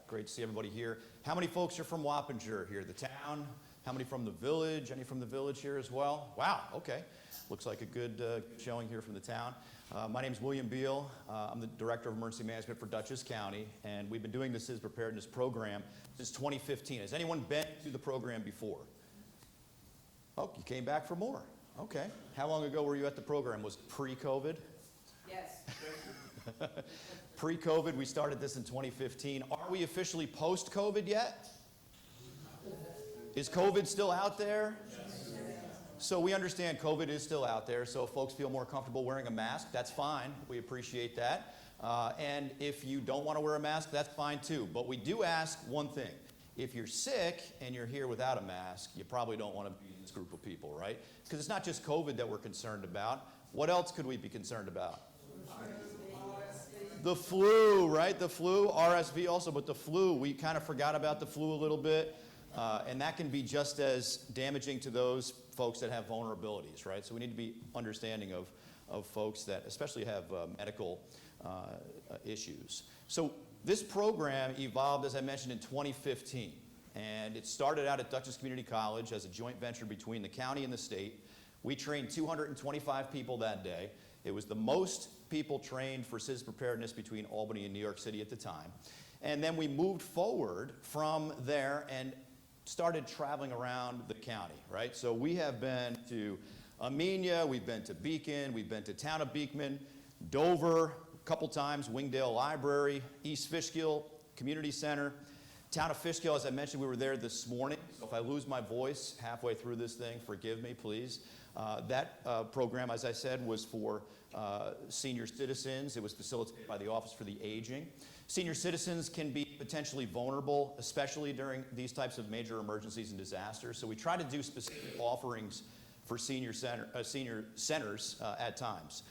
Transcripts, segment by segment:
Great to see everybody here. How many folks are from Wappinger here, the town? How many from the village? Any from the village here as well? Wow, okay. Looks like a good showing here from the town. My name is William Beal. I'm the Director of Emergency Management for Dutchess County, and we've been doing this Preparedness program since 2015. Has anyone been to the program before? Oh, you came back for more. Okay. How long ago were you at the program? Was it pre-COVID? Yes. Pre-COVID, we started this in 2015. Are we officially post-COVID yet? Is COVID still out there? Yes. So we understand COVID is still out there, so if folks feel more comfortable wearing a mask, that's fine. We appreciate that. And if you don't want to wear a mask, that's fine too. But we do ask one thing. If you're sick and you're here without a mask, you probably don't want to be in this group of people, right? Because it's not just COVID that we're concerned about. What else could we be concerned about? The flu, right? The flu, RSV also, but the flu, we kind of forgot about the flu a little bit, and that can be just as damaging to those folks that have vulnerabilities, right? So we need to be understanding of folks that especially have medical issues. So this program evolved, as I mentioned, in 2015, and it started out at Dutchess Community College as a joint venture between the county and the state. We trained 225 people that day. It was the most people trained for citizen preparedness between Albany and New York City at the time. And then we moved forward from there and started traveling around the county, right? So we have been to Amenia, we've been to Beacon, we've been to town of Beekman, Dover, a couple times, Wingdale Library, East Fishkill Community Center. Town of Fishkill, as I mentioned, we were there this morning. So if I lose my voice halfway through this thing, forgive me, please. That program, as I said, was for senior citizens. It was facilitated by the Office for the Aging. Senior citizens can be potentially vulnerable, especially during these types of major emergencies and disasters. So we try to do specific offerings for senior centers at times.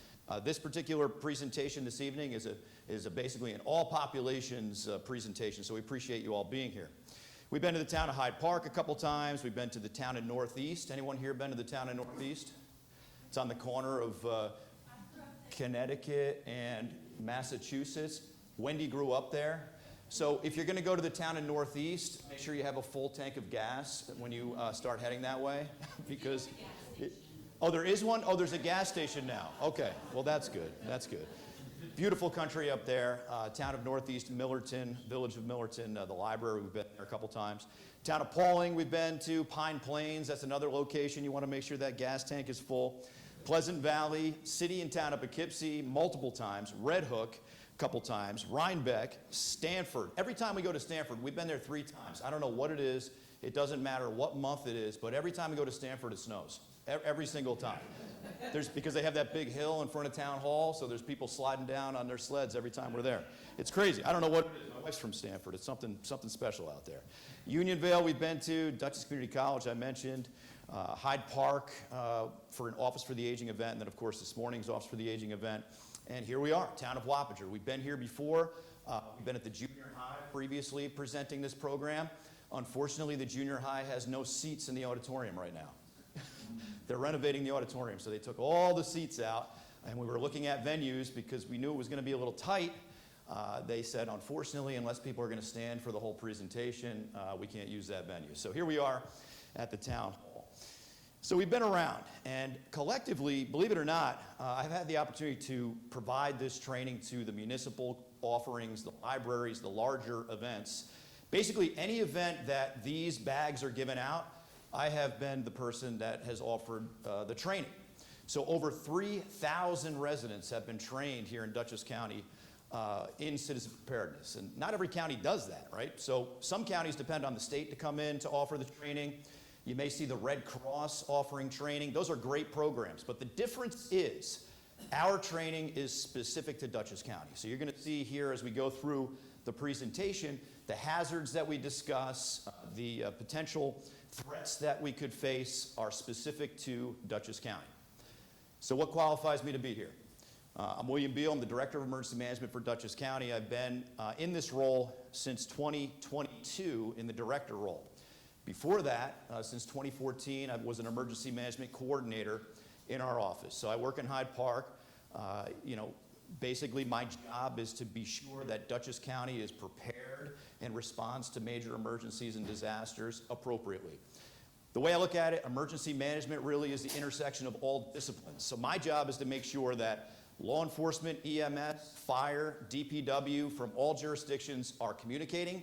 This particular presentation this evening is basically an all populations presentation, so we appreciate you all being here. We've been to the town of Hyde Park a couple times. We've been to the town in Northeast. Anyone here been to the town in Northeast? It's on the corner of Connecticut and Massachusetts. Wendy grew up there. So if you're going to go to the town in Northeast, make sure you have a full tank of gas when you start heading that way. Because, oh, there is one? Oh, there's a gas station now. Okay, well, that's good. That's good. Beautiful country up there. Town of Northeast, Millerton, village of Millerton, the library, we've been there a couple times. Town of Pauling, we've been to. Pine Plains, that's another location. You want to make sure that gas tank is full. Pleasant Valley, city and town of Poughkeepsie, multiple times. Red Hook, a couple times. Rhinebeck, Stanford. Every time we go to Stanford, we've been there 3 times. I don't know what it is. It doesn't matter what month it is, but every time we go to Stanford, it snows. Every single time. Because they have that big hill in front of town hall, so there's people sliding down on their sleds every time we're there. It's crazy. I don't know what it is. My wife's from Stanford. It's something special out there. Unionville we've been to, Dutchess Community College I mentioned, Hyde Park for an Office for the Aging event, and then of course this morning's Office for the Aging event. And here we are, town of Wappinger. We've been here before. We've been at the junior high previously presenting this program. Unfortunately, the junior high has no seats in the auditorium right now. They're renovating the auditorium, so they took all the seats out, and we were looking at venues because we knew it was going to be a little tight. They said, unfortunately, unless people are going to stand for the whole presentation, we can't use that venue. So here we are at the town hall. So we've been around, and collectively, believe it or not, I've had the opportunity to provide this training to the municipal offerings, the libraries, the larger events. Basically, any event that these bags are given out, I have been the person that has offered the training. So over 3,000 residents have been trained here in Dutchess County in citizen preparedness. And not every county does that, right? So some counties depend on the state to come in to offer the training. You may see the Red Cross offering training. Those are great programs. But the difference is our training is specific to Dutchess County. So you're going to see here as we go through the presentation, the hazards that we discuss, the potential threats that we could face are specific to Dutchess County. So what qualifies me to be here? I'm William Beal. I'm the Director of Emergency Management for Dutchess County. I've been in this role since 2022 in the Director role. Before that, since 2014, I was an Emergency Management Coordinator in our office. So I work in Hyde Park. Basically my job is to be sure that Dutchess County is prepared and responds to major emergencies and disasters appropriately. The way I look at it, emergency management really is the intersection of all disciplines. So my job is to make sure that law enforcement, EMS, fire, DPW from all jurisdictions are communicating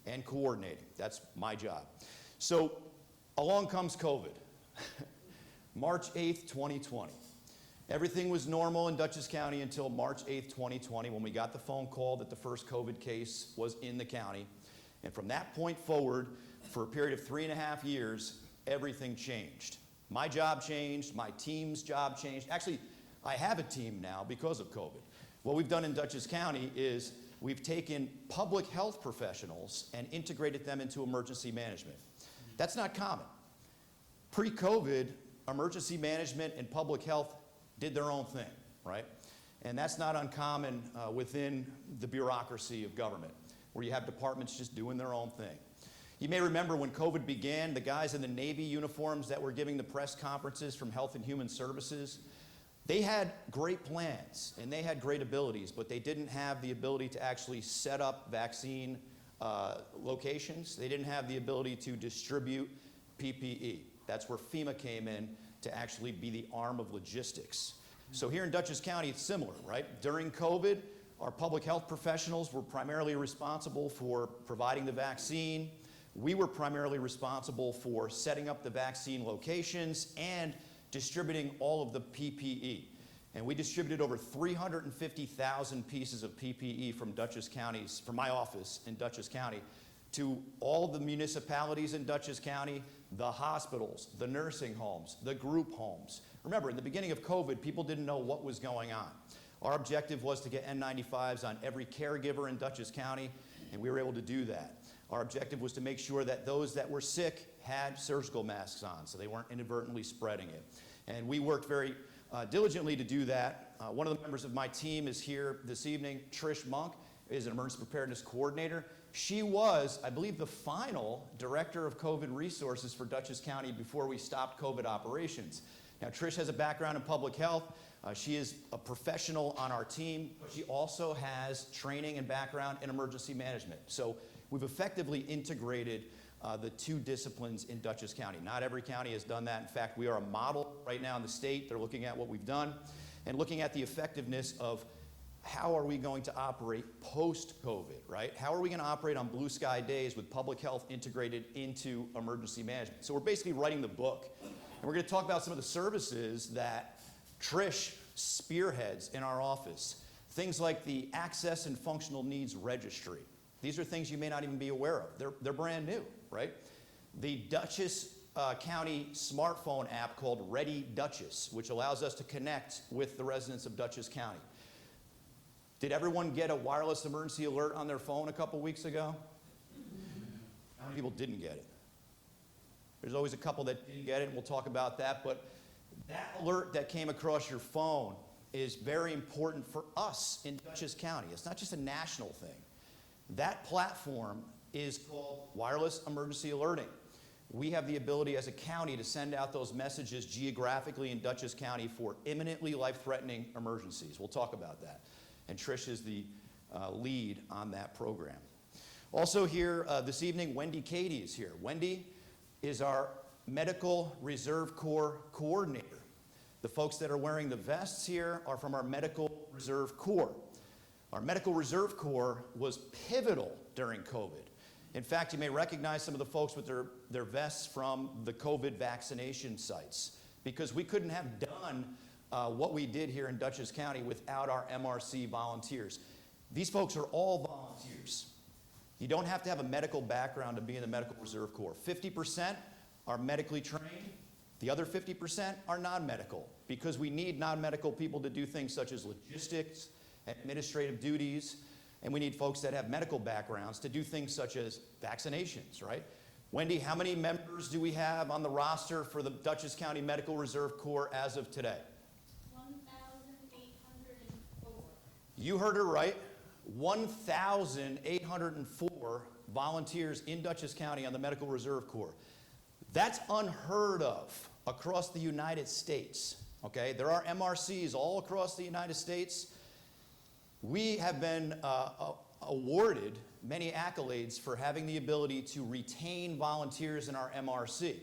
and coordinating. That's my job. So along comes COVID. March 8th, 2020. Everything was normal in Dutchess County until March 8th, 2020, when we got the phone call that the first COVID case was in the county. And from that point forward, for a period of 3.5 years, everything changed. My job changed, my team's job changed. Actually, I have a team now because of COVID. What we've done in Dutchess County is we've taken public health professionals and integrated them into emergency management. That's not common. Pre-COVID, emergency management and public health did their own thing, right? And that's not uncommon within the bureaucracy of government, where you have departments just doing their own thing. You may remember when COVID began, the guys in the Navy uniforms that were giving the press conferences from Health and Human Services, they had great plans and they had great abilities, but they didn't have the ability to actually set up vaccine locations. They didn't have the ability to distribute PPE. That's where FEMA came in to actually be the arm of logistics. So here in Dutchess County, it's similar, right? During COVID, our public health professionals were primarily responsible for providing the vaccine. We were primarily responsible for setting up the vaccine locations and distributing all of the PPE. And we distributed over 350,000 pieces of PPE from Dutchess County's, from my office in Dutchess County, to all the municipalities in Dutchess County, the hospitals, the nursing homes, the group homes. Remember, in the beginning of COVID, people didn't know what was going on. Our objective was to get N95s on every caregiver in Dutchess County, and we were able to do that. Our objective was to make sure that those that were sick had surgical masks on, so they weren't inadvertently spreading it. And we worked very diligently to do that. One of the members of my team is here this evening. Trish Monk is an emergency preparedness coordinator. She was, I believe, the final director of COVID resources for Dutchess County before we stopped COVID operations. Now, Trish has a background in public health. She is a professional on our team, but she also has training and background in emergency management. So we've effectively integrated the two disciplines in Dutchess County. Not every county has done that. In fact, we are a model right now in the state. They're looking at what we've done and looking at the effectiveness of how are we going to operate post-COVID, right? How are we going to operate on blue sky days with public health integrated into emergency management? So we're basically writing the book. And we're going to talk about some of the services that Trish spearheads in our office. Things like the Access and Functional Needs Registry. These are things you may not even be aware of. They're brand new, right? The Dutchess County smartphone app called Ready Dutchess, which allows us to connect with the residents of Dutchess County. Did everyone get a wireless emergency alert on their phone a couple weeks ago? How many people didn't get it? There's always a couple that didn't get it, and we'll talk about that. But that alert that came across your phone is very important for us in Dutchess County. It's not just a national thing. That platform is called wireless emergency alerting. We have the ability as a county to send out those messages geographically in Dutchess County for imminently life-threatening emergencies. We'll talk about that. And Trish is the lead on that program. Also here this evening, Wendy Cady is here. Wendy is our Medical Reserve Corps coordinator. The folks that are wearing the vests here are from our Medical Reserve Corps. Our Medical Reserve Corps was pivotal during COVID. In fact, you may recognize some of the folks with their vests from the COVID vaccination sites, because we couldn't have done what we did here in Dutchess County without our MRC volunteers. These folks are all volunteers. You don't have to have a medical background to be in the Medical Reserve Corps. 50% are medically trained. The other 50% are non-medical, because we need non-medical people to do things such as logistics, administrative duties, and we need folks that have medical backgrounds to do things such as vaccinations, right? Wendy, how many members do we have on the roster for the Dutchess County Medical Reserve Corps as of today? 1,804. You heard her right. 1,804 volunteers in Dutchess County on the Medical Reserve Corps. That's unheard of across the United States, okay? There are MRCs all across the United States. We have been awarded many accolades for having the ability to retain volunteers in our MRC.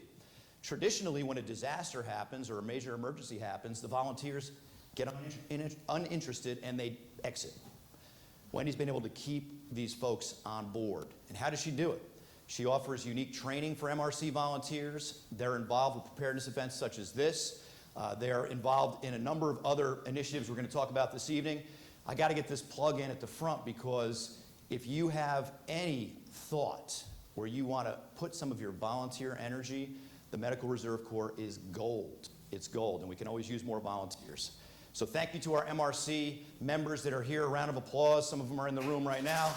Traditionally, when a disaster happens or a major emergency happens, the volunteers get uninterested and they exit. Wendy's been able to keep these folks on board. And how does she do it? She offers unique training for MRC volunteers. They're involved with preparedness events such as this. They're involved in a number of other initiatives we're going to talk about this evening. I got to get this plug in at the front because if you have any thought where you want to put some of your volunteer energy, the Medical Reserve Corps is gold. It's gold, and we can always use more volunteers. So thank you to our MRC members that are here. A round of applause. Some of them are in the room right now.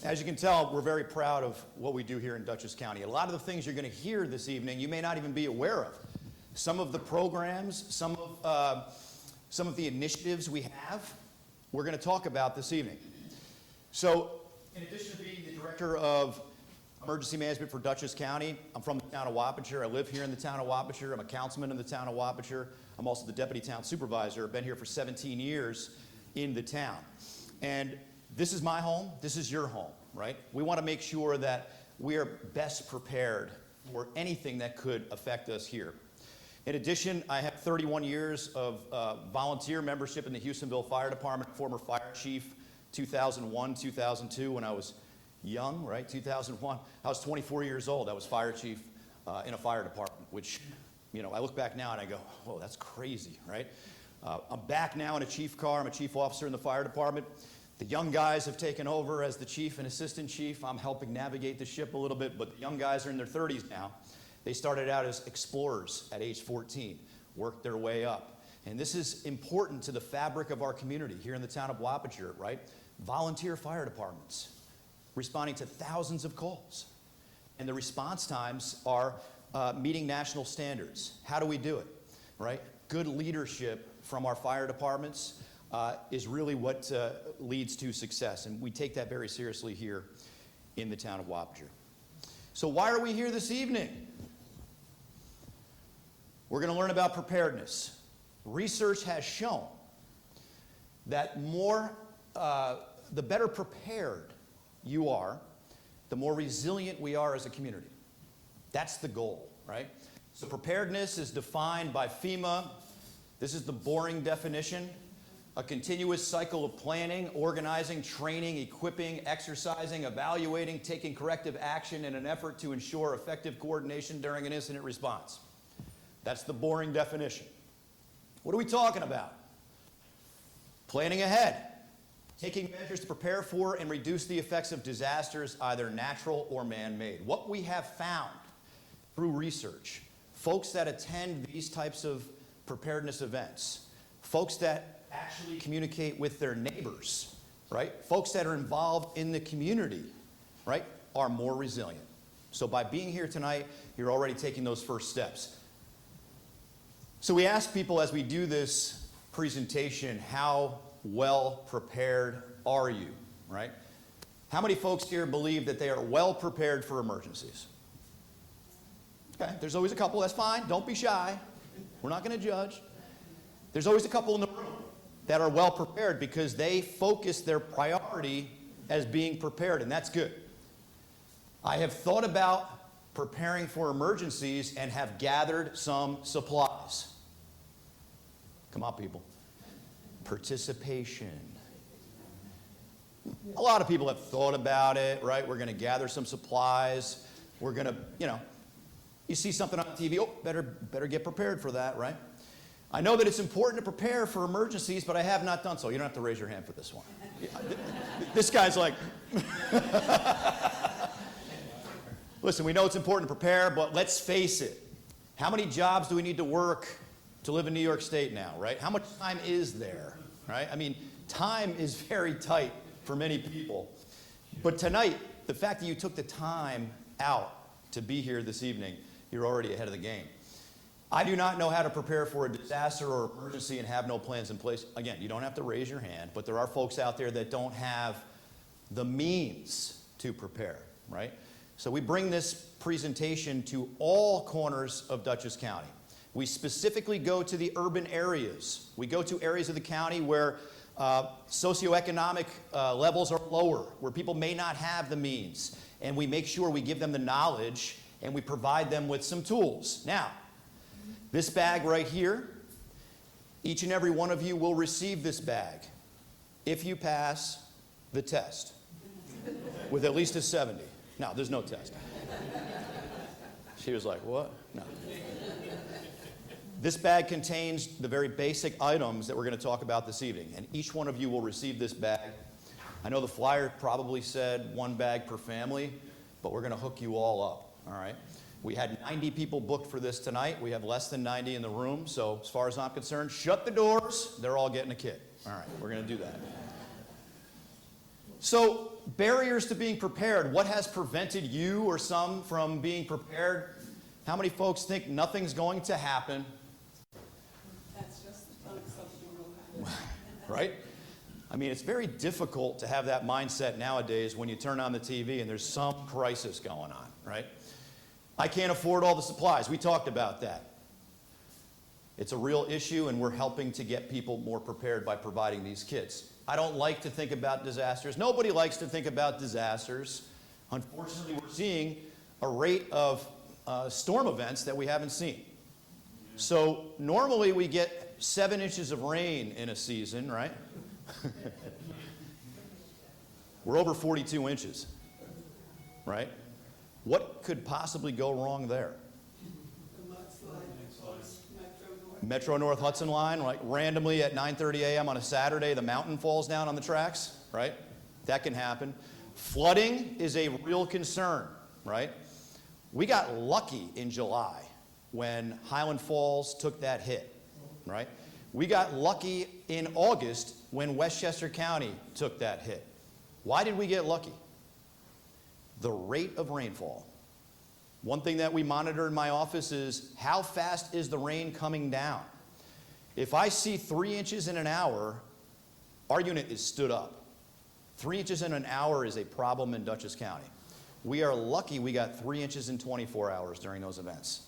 As you can tell, we're very proud of what we do here in Dutchess County. A lot of the things you're going to hear this evening, you may not even be aware of. Some of the programs, some of the initiatives we have, we're going to talk about this evening. So, in addition to being the Director of Emergency Management for Dutchess County, I'm from the town of Wapacher. I live here in the town of Wapacher. I'm a councilman in the town of Wapacher. I'm also the Deputy Town Supervisor. I've been here for 17 years in the town. And this is my home. This is your home, right? We want to make sure that we are best prepared for anything that could affect us here. In addition, I have 31 years of volunteer membership in the Houstonville Fire Department, former fire chief, 2001, 2002, when I was young, right? 2001, I was 24 years old. I was fire chief in a fire department, which, you know, I look back now and I go, whoa, that's crazy, right? I'm back now in a chief car. I'm a chief officer in the fire department. The young guys have taken over as the chief and assistant chief. I'm helping navigate the ship a little bit, but the young guys are in their 30s now. They started out as explorers at age 14, worked their way up. And this is important to the fabric of our community here in the town of Wapacher, right? Volunteer fire departments responding to thousands of calls. And the response times are meeting national standards. How do we do it, right? Good leadership from our fire departments is really what leads to success. And we take that very seriously here in the town of Wapacher. So why are we here this evening? We're going to learn about preparedness. Research has shown that the better prepared you are, the more resilient we are as a community. That's the goal, right? So preparedness is defined by FEMA. This is the boring definition. A continuous cycle of planning, organizing, training, equipping, exercising, evaluating, taking corrective action in an effort to ensure effective coordination during an incident response. That's the boring definition. What are we talking about? Planning ahead, taking measures to prepare for and reduce the effects of disasters, either natural or man-made. What we have found through research, folks that attend these types of preparedness events, folks that actually communicate with their neighbors, right? Folks that are involved in the community, right, are more resilient. So by being here tonight, you're already taking those first steps. So we ask people as we do this presentation, how well prepared are you, right? How many folks here believe that they are well prepared for emergencies? Okay, there's always a couple, that's fine, don't be shy. We're not going to judge. There's always a couple in the room that are well prepared because they focus their priority as being prepared, and that's good. I have thought about preparing for emergencies and have gathered some supplies. Come on, people. Participation. A lot of people have thought about it, right? We're going to gather some supplies. We're going to, you see something on TV, oh, better get prepared for that, right? I know that it's important to prepare for emergencies, but I have not done so. You don't have to raise your hand for this one. This guy's like, listen, we know it's important to prepare, but let's face it. How many jobs do we need to work to live in New York State now, right? How much time is there, right? I mean, time is very tight for many people. But tonight, the fact that you took the time out to be here this evening, you're already ahead of the game. I do not know how to prepare for a disaster or emergency and have no plans in place. Again, you don't have to raise your hand, but there are folks out there that don't have the means to prepare, right? So we bring this presentation to all corners of Dutchess County. We specifically go to the urban areas. We go to areas of the county where socioeconomic levels are lower, where people may not have the means. And we make sure we give them the knowledge and we provide them with some tools. Now, this bag right here, each and every one of you will receive this bag if you pass the test with at least a 70. No, there's no test. She was like, what? No. This bag contains the very basic items that we're going to talk about this evening, and each one of you will receive this bag. I know the flyer probably said 1 bag per family, but we're going to hook you all up, all right? We had 90 people booked for this tonight. We have less than 90 in the room, so as far as I'm concerned, shut the doors. They're all getting a kit. All right, we're going to do that. So, barriers to being prepared. What has prevented you or some from being prepared? How many folks think nothing's going to happen? That's just something will happen. Right? I mean, it's very difficult to have that mindset nowadays when you turn on the TV and there's some crisis going on, right? I can't afford all the supplies. We talked about that. It's a real issue, and we're helping to get people more prepared by providing these kits. I don't like to think about disasters. Nobody likes to think about disasters. Unfortunately, we're seeing a rate of storm events that we haven't seen. So normally we get 7 inches of rain in a season, right? We're over 42 inches, right? What could possibly go wrong there? Metro North Hudson line, like randomly at 9:30 a.m. on a Saturday, the mountain falls down on the tracks, right? That can happen. Flooding is a real concern, right? We got lucky in July when Highland Falls took that hit, right? We got lucky in August when Westchester County took that hit. Why did we get lucky? The rate of rainfall. One thing that we monitor in my office is how fast is the rain coming down. If I see 3 inches in an hour, our unit is stood up. 3 inches in an hour is a problem in Dutchess County. We are lucky we got 3 inches in 24 hours during those events.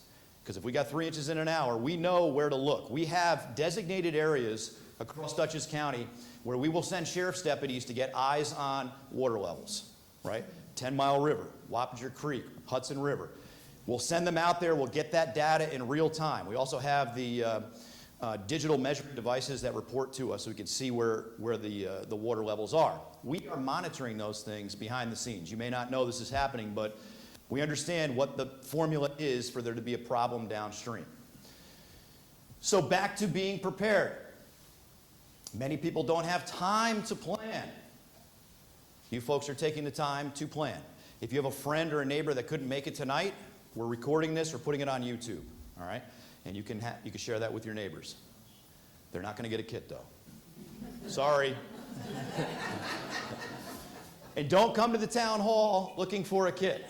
Because if we got 3 inches in an hour, we know where to look. We have designated areas across Dutchess County where we will send sheriff's deputies to get eyes on water levels, right? 10 Mile River, Wappinger Creek, Hudson River. We'll send them out there. We'll get that data in real time. We also have the digital measuring devices that report to us so we can see where the water levels are. We are monitoring those things behind the scenes. You may not know this is happening, but we understand what the formula is for there to be a problem downstream. So back to being prepared. Many people don't have time to plan. You folks are taking the time to plan. If you have a friend or a neighbor that couldn't make it tonight, we're recording this or putting it on YouTube, all right? And you can share that with your neighbors. They're not going to get a kit, though. Sorry. And don't come to the town hall looking for a kit.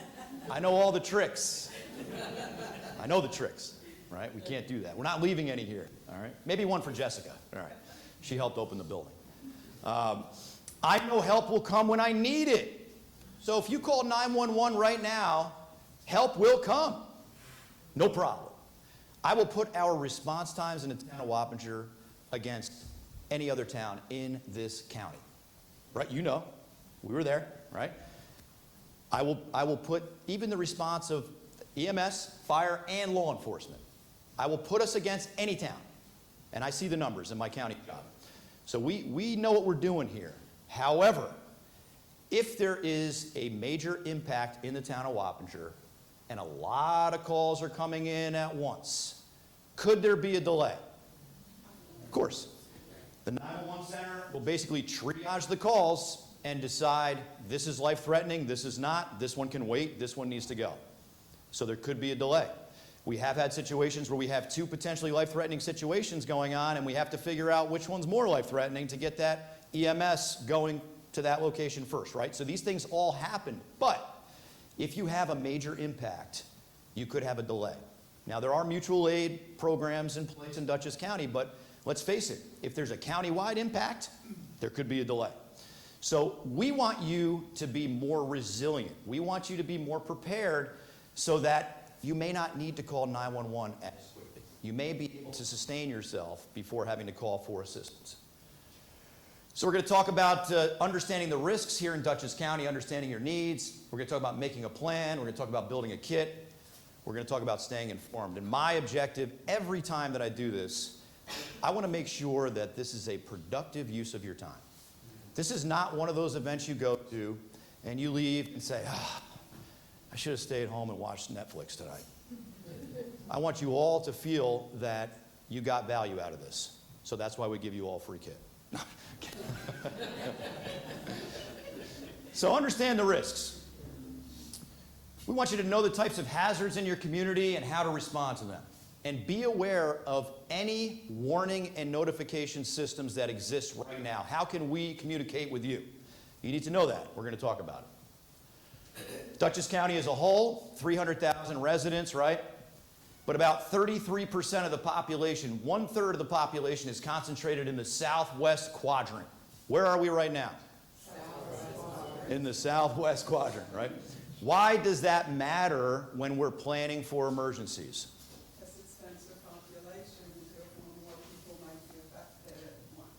I know all the tricks. I know the tricks, right? We can't do that. We're not leaving any here, all right? Maybe one for Jessica, all right? She helped open the building. I know help will come when I need it. So if you call 911 right now, help will come. No problem. I will put our response times in the town of Wappinger against any other town in this county. Right? You know. We were there, right? I will put even the response of EMS, fire, and law enforcement. I will put us against any town. And I see the numbers in my county job. So we know what we're doing here. However, if there is a major impact in the town of Wappinger and a lot of calls are coming in at once, could there be a delay? Of course. The 911 center will basically triage the calls and decide this is life-threatening, this is not, this one can wait, this one needs to go. So there could be a delay. We have had situations where we have 2 potentially life-threatening situations going on, and we have to figure out which one's more life-threatening to get that EMS going to that location first, right? So these things all happen. But if you have a major impact, you could have a delay. Now, there are mutual aid programs in place in Dutchess County, but let's face it, if there's a county-wide impact, there could be a delay. So we want you to be more resilient. We want you to be more prepared so that you may not need to call 911 as quickly. you may be able to sustain yourself before having to call for assistance. So we're going to talk about understanding the risks here in Dutchess County, understanding your needs. We're going to talk about making a plan. We're going to talk about building a kit. We're going to talk about staying informed. And my objective every time that I do this, I want to make sure that this is a productive use of your time. This is not one of those events you go to and you leave and say, I should have stayed home and watched Netflix tonight. I want you all to feel that you got value out of this. So that's why we give you all free kit. So understand the risks. We want you to know the types of hazards in your community and how to respond to them. And be aware of any warning and notification systems that exist right now. How can we communicate with you? You need to know that. We're going to talk about it. Dutchess County as a whole, 300,000 residents, right? But about 33% of the population, 1/3 of the population is concentrated in the southwest quadrant. Where are we right now? In the southwest quadrant, right? Why does that matter when we're planning for emergencies? Because it's denser population, and therefore more people might be affected at once.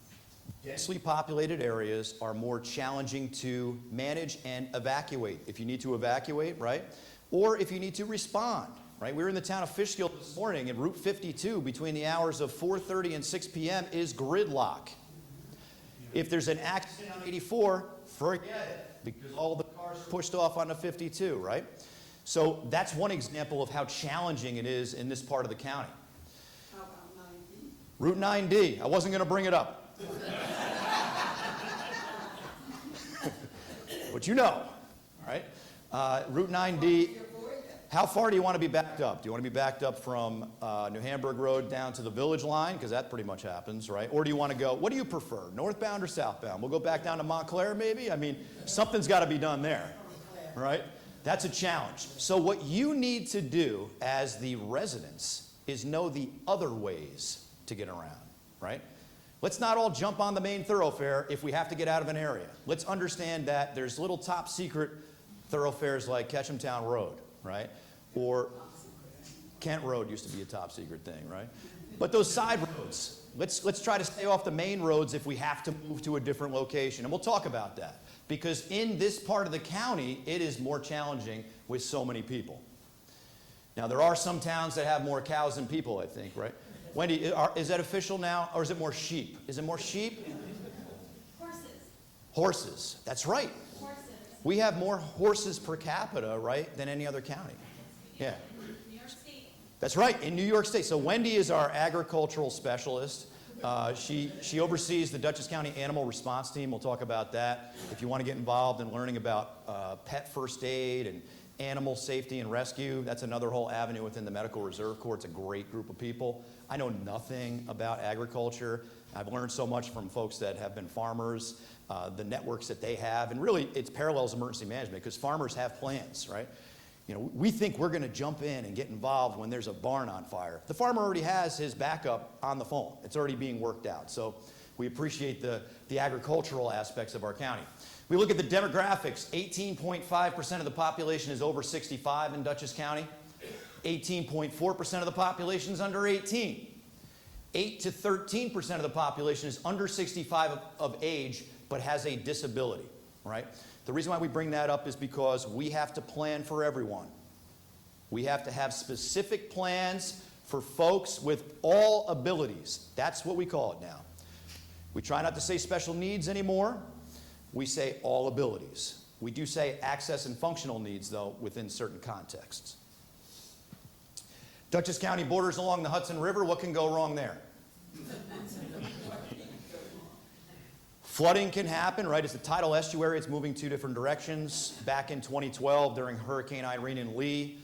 Densely populated areas are more challenging to manage and evacuate. If you need to evacuate, right? Or if you need to respond, right? We were in the town of Fishkill this morning, and Route 52 between the hours of 4:30 and 6 p.m. is gridlock. If there's an accident on 84, forget it, because all the cars are pushed off onto 52, right? So that's one example of how challenging it is in this part of the county. How about 9D? Route 9D, I wasn't going to bring it up. But you know, right? Route 9D, how far do you want to be backed up? Do you want to be backed up from New Hamburg Road down to the Village Line? Because that pretty much happens, right? Or do you want to go, what do you prefer, northbound or southbound? We'll go back down to Montclair maybe? I mean, something's got to be done there, right? That's a challenge. So what you need to do as the residents is know the other ways to get around, right? Let's not all jump on the main thoroughfare if we have to get out of an area. Let's understand that there's little top secret thoroughfares like Ketchumtown Road, right? Or Kent Road used to be a top secret thing, right? But those side roads, let's try to stay off the main roads if we have to move to a different location. And we'll talk about that. Because in this part of the county, it is more challenging with so many people. Now, there are some towns that have more cows than people, I think, right? Wendy, is that official now, or is it more sheep? Is it more sheep? Horses. Horses, that's right. Horses. We have more horses per capita, right, than any other county. Yeah. New York State. That's right, in New York State. So Wendy is our agricultural specialist. She oversees the Dutchess County Animal Response Team. We'll talk about that. If you want to get involved in learning about pet first aid and animal safety and rescue, that's another whole avenue within the Medical Reserve Corps. It's a great group of people. I know nothing about agriculture. I've learned so much from folks that have been farmers, the networks that they have, and really it parallels emergency management because farmers have plans, right? You know, we think we're going to jump in and get involved when there's a barn on fire. The farmer already has his backup on the phone. It's already being worked out. So we appreciate the agricultural aspects of our county. We look at the demographics. 18.5% of the population is over 65 in Dutchess County. 18.4% of the population is under 18. 8 to 13% of the population is under 65 of age but has a disability, right? The reason why we bring that up is because we have to plan for everyone. We have to have specific plans for folks with all abilities. That's what we call it now. We try not to say special needs anymore. We say all abilities. We do say access and functional needs, though, within certain contexts. Dutchess County borders along the Hudson River. What can go wrong there? Flooding can happen, right? It's the tidal estuary. It's moving two different directions. Back in 2012, during Hurricane Irene and Lee,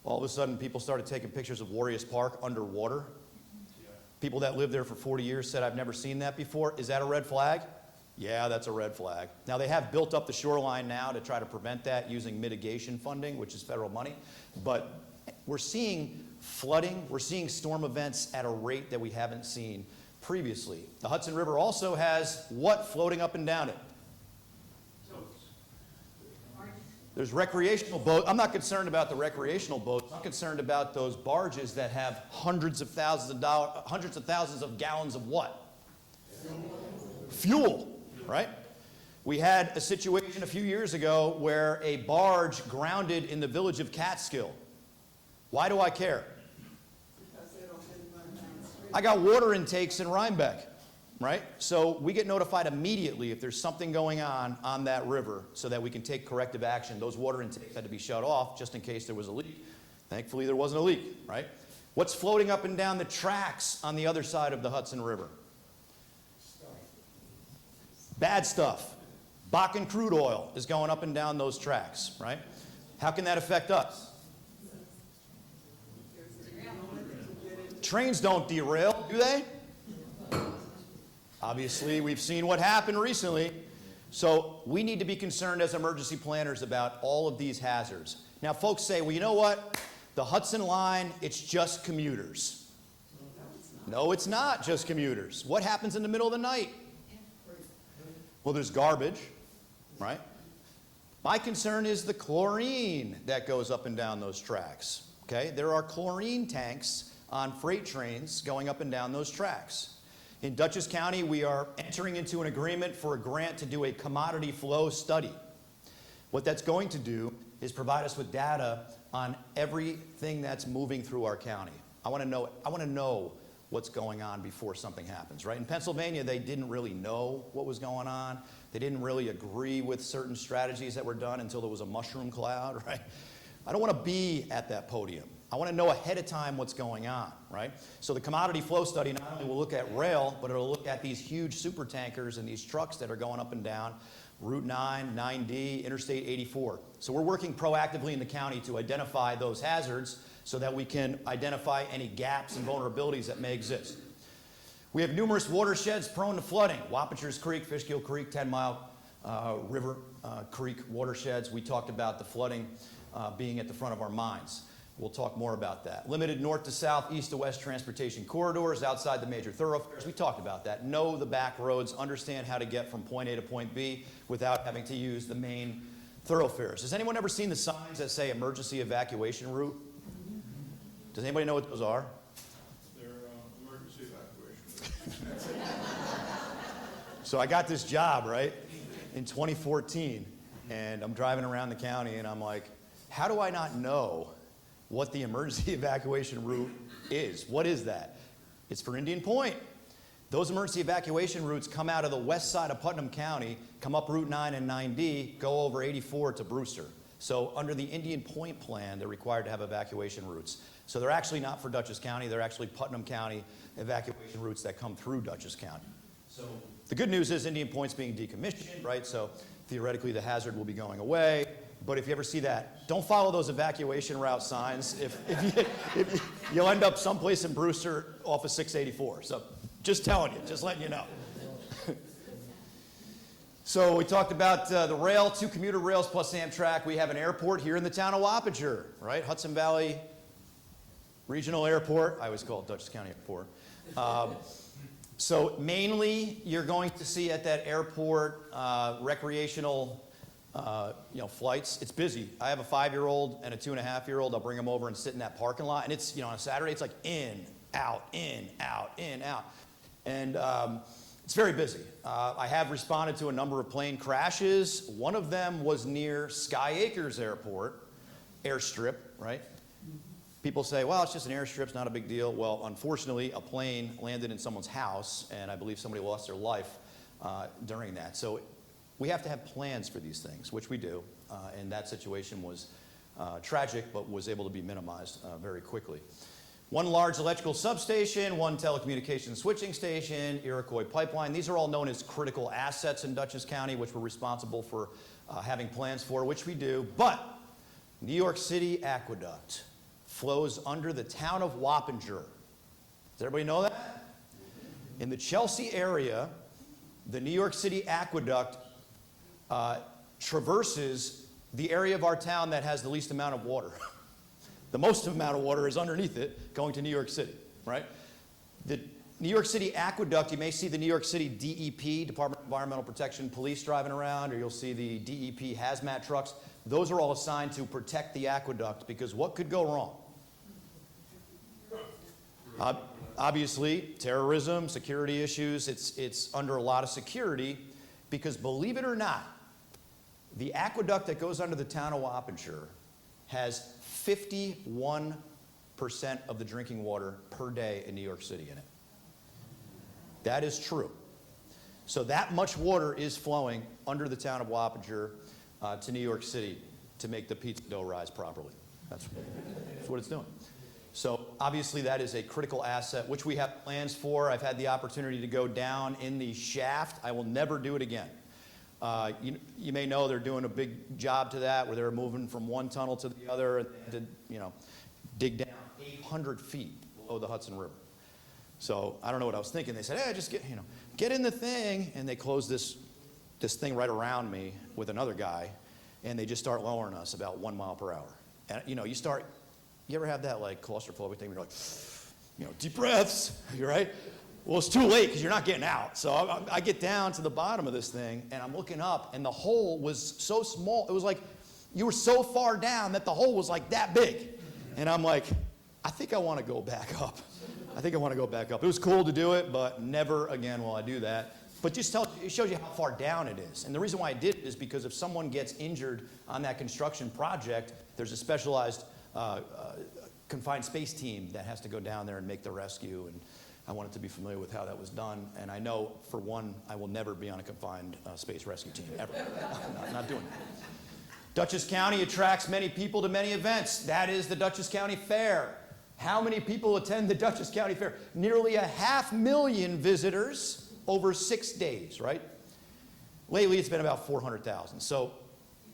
all of a sudden people started taking pictures of Warriors Park underwater. People that lived there for 40 years said, I've never seen that before. Is that a red flag? Yeah, that's a red flag. Now, they have built up the shoreline now to try to prevent that using mitigation funding, which is federal money. But we're seeing flooding, we're seeing storm events at a rate that we haven't seen previously. The Hudson River also has what floating up and down it? There's recreational boats. I'm not concerned about the recreational boats. I'm concerned about those barges that have hundreds of thousands of gallons of what? Fuel, right? We had a situation a few years ago where a barge grounded in the village of Catskill. Why do I care? Because they don't get run down the street. I got water intakes in Rhinebeck, right? So we get notified immediately if there's something going on that river so that we can take corrective action. Those water intakes had to be shut off just in case there was a leak. Thankfully, there wasn't a leak, right? What's floating up and down the tracks on the other side of the Hudson River? Bad stuff. Bakken crude oil is going up and down those tracks, right? How can that affect us? Trains don't derail, do they? Obviously, we've seen what happened recently. So we need to be concerned as emergency planners about all of these hazards. Now, folks say, well, you know what? The Hudson Line, it's just commuters. No, it's not just commuters. What happens in the middle of the night? Well, there's garbage, right? My concern is the chlorine that goes up and down those tracks, okay? There are chlorine tanks on freight trains going up and down those tracks. In Dutchess County, we are entering into an agreement for a grant to do a commodity flow study. What that's going to do is provide us with data on everything that's moving through our county. I want to know what's going on before something happens, right? In Pennsylvania, they didn't really know what was going on. They didn't really agree with certain strategies that were done until there was a mushroom cloud, right? I don't want to be at that podium. I want to know ahead of time what's going on, right? So the commodity flow study not only will look at rail, but it'll look at these huge super tankers and these trucks that are going up and down Route 9, 9D, Interstate 84. So we're working proactively in the county to identify those hazards so that we can identify any gaps and vulnerabilities that may exist. We have numerous watersheds prone to flooding. Wapacher's Creek, Fishkill Creek, 10 Mile River Creek watersheds. We talked about the flooding being at the front of our minds. We'll talk more about that. Limited north to south, east to west transportation corridors outside the major thoroughfares. We talked about that. Know the back roads, understand how to get from point A to point B without having to use the main thoroughfares. Has anyone ever seen the signs that say emergency evacuation route? Does anybody know what those are? They're emergency evacuation. So I got this job, right, in 2014, and I'm driving around the county, and I'm like, how do I not know what the emergency evacuation route is? What is that? It's for Indian Point. Those emergency evacuation routes come out of the west side of Putnam County, come up Route 9 and 9D, go over 84 to Brewster. So under the Indian Point plan, they're required to have evacuation routes. So they're actually not for Dutchess County, they're actually Putnam County evacuation routes that come through Dutchess County. So the good news is Indian Point's being decommissioned, right? So theoretically the hazard will be going away. But if you ever see that, don't follow those evacuation route signs. You'll end up someplace in Brewster off of 684. So just telling you, just letting you know. So we talked about the rail, 2 commuter rails plus Amtrak. We have an airport here in the town of Wapacher, right? Hudson Valley Regional Airport. I always call it Dutchess County Airport. So mainly you're going to see at that airport recreational flights. It's busy. I have a 5-year-old and a 2.5-year-old. I'll bring them over and sit in that parking lot. And it's, on a Saturday, it's like in, out, in, out, in, out. And it's very busy. I have responded to a number of plane crashes. One of them was near Sky Acres Airport, airstrip, right? People say, well, it's just an airstrip, it's not a big deal. Well, unfortunately, a plane landed in someone's house, and I believe somebody lost their life during that. So we have to have plans for these things, which we do, and that situation was tragic, but was able to be minimized very quickly. 1 large electrical substation, 1 telecommunications switching station, Iroquois pipeline. These are all known as critical assets in Dutchess County, which we're responsible for having plans for, which we do. But New York City Aqueduct flows under the town of Wappinger. Does everybody know that? In the Chelsea area, the New York City Aqueduct traverses the area of our town that has the least amount of water. The most amount of water is underneath it, going to New York City, right? The New York City Aqueduct, you may see the New York City DEP, Department of Environmental Protection police driving around, or you'll see the DEP hazmat trucks. Those are all assigned to protect the aqueduct, because what could go wrong? Obviously, terrorism, security issues, it's under a lot of security, because believe it or not, the aqueduct that goes under the town of Wappingshire has 51% of the drinking water per day in New York City in it. That is true. So that much water is flowing under the town of Wappingshire to New York City to make the pizza dough rise properly. That's what it's doing. So obviously that is a critical asset, which we have plans for. I've had the opportunity to go down in the shaft. I will never do it again. You may know they're doing a big job to that, where they're moving from one tunnel to the other, to, dig down 800 feet below the Hudson River. So I don't know what I was thinking. They said, hey, just get in the thing. And they closed this thing right around me with another guy, and they just start lowering us about 1 mile per hour. And you ever have that like claustrophobic thing where you're like, deep breaths, you're right? Well, it's too late because you're not getting out. So I get down to the bottom of this thing, and I'm looking up, and the hole was so small. It was like you were so far down that the hole was like that big. And I'm like, I think I want to go back up. It was cool to do it, but never again will I do that. But it shows you how far down it is. And the reason why I did it is because if someone gets injured on that construction project, there's a specialized confined space team that has to go down there and make the rescue. And I wanted to be familiar with how that was done. And I know, for one, I will never be on a confined space rescue team, ever. Not doing it. Dutchess County attracts many people to many events. That is the Dutchess County Fair. How many people attend the Dutchess County Fair? Nearly 500,000 visitors over 6 days, right? Lately, it's been about 400,000. So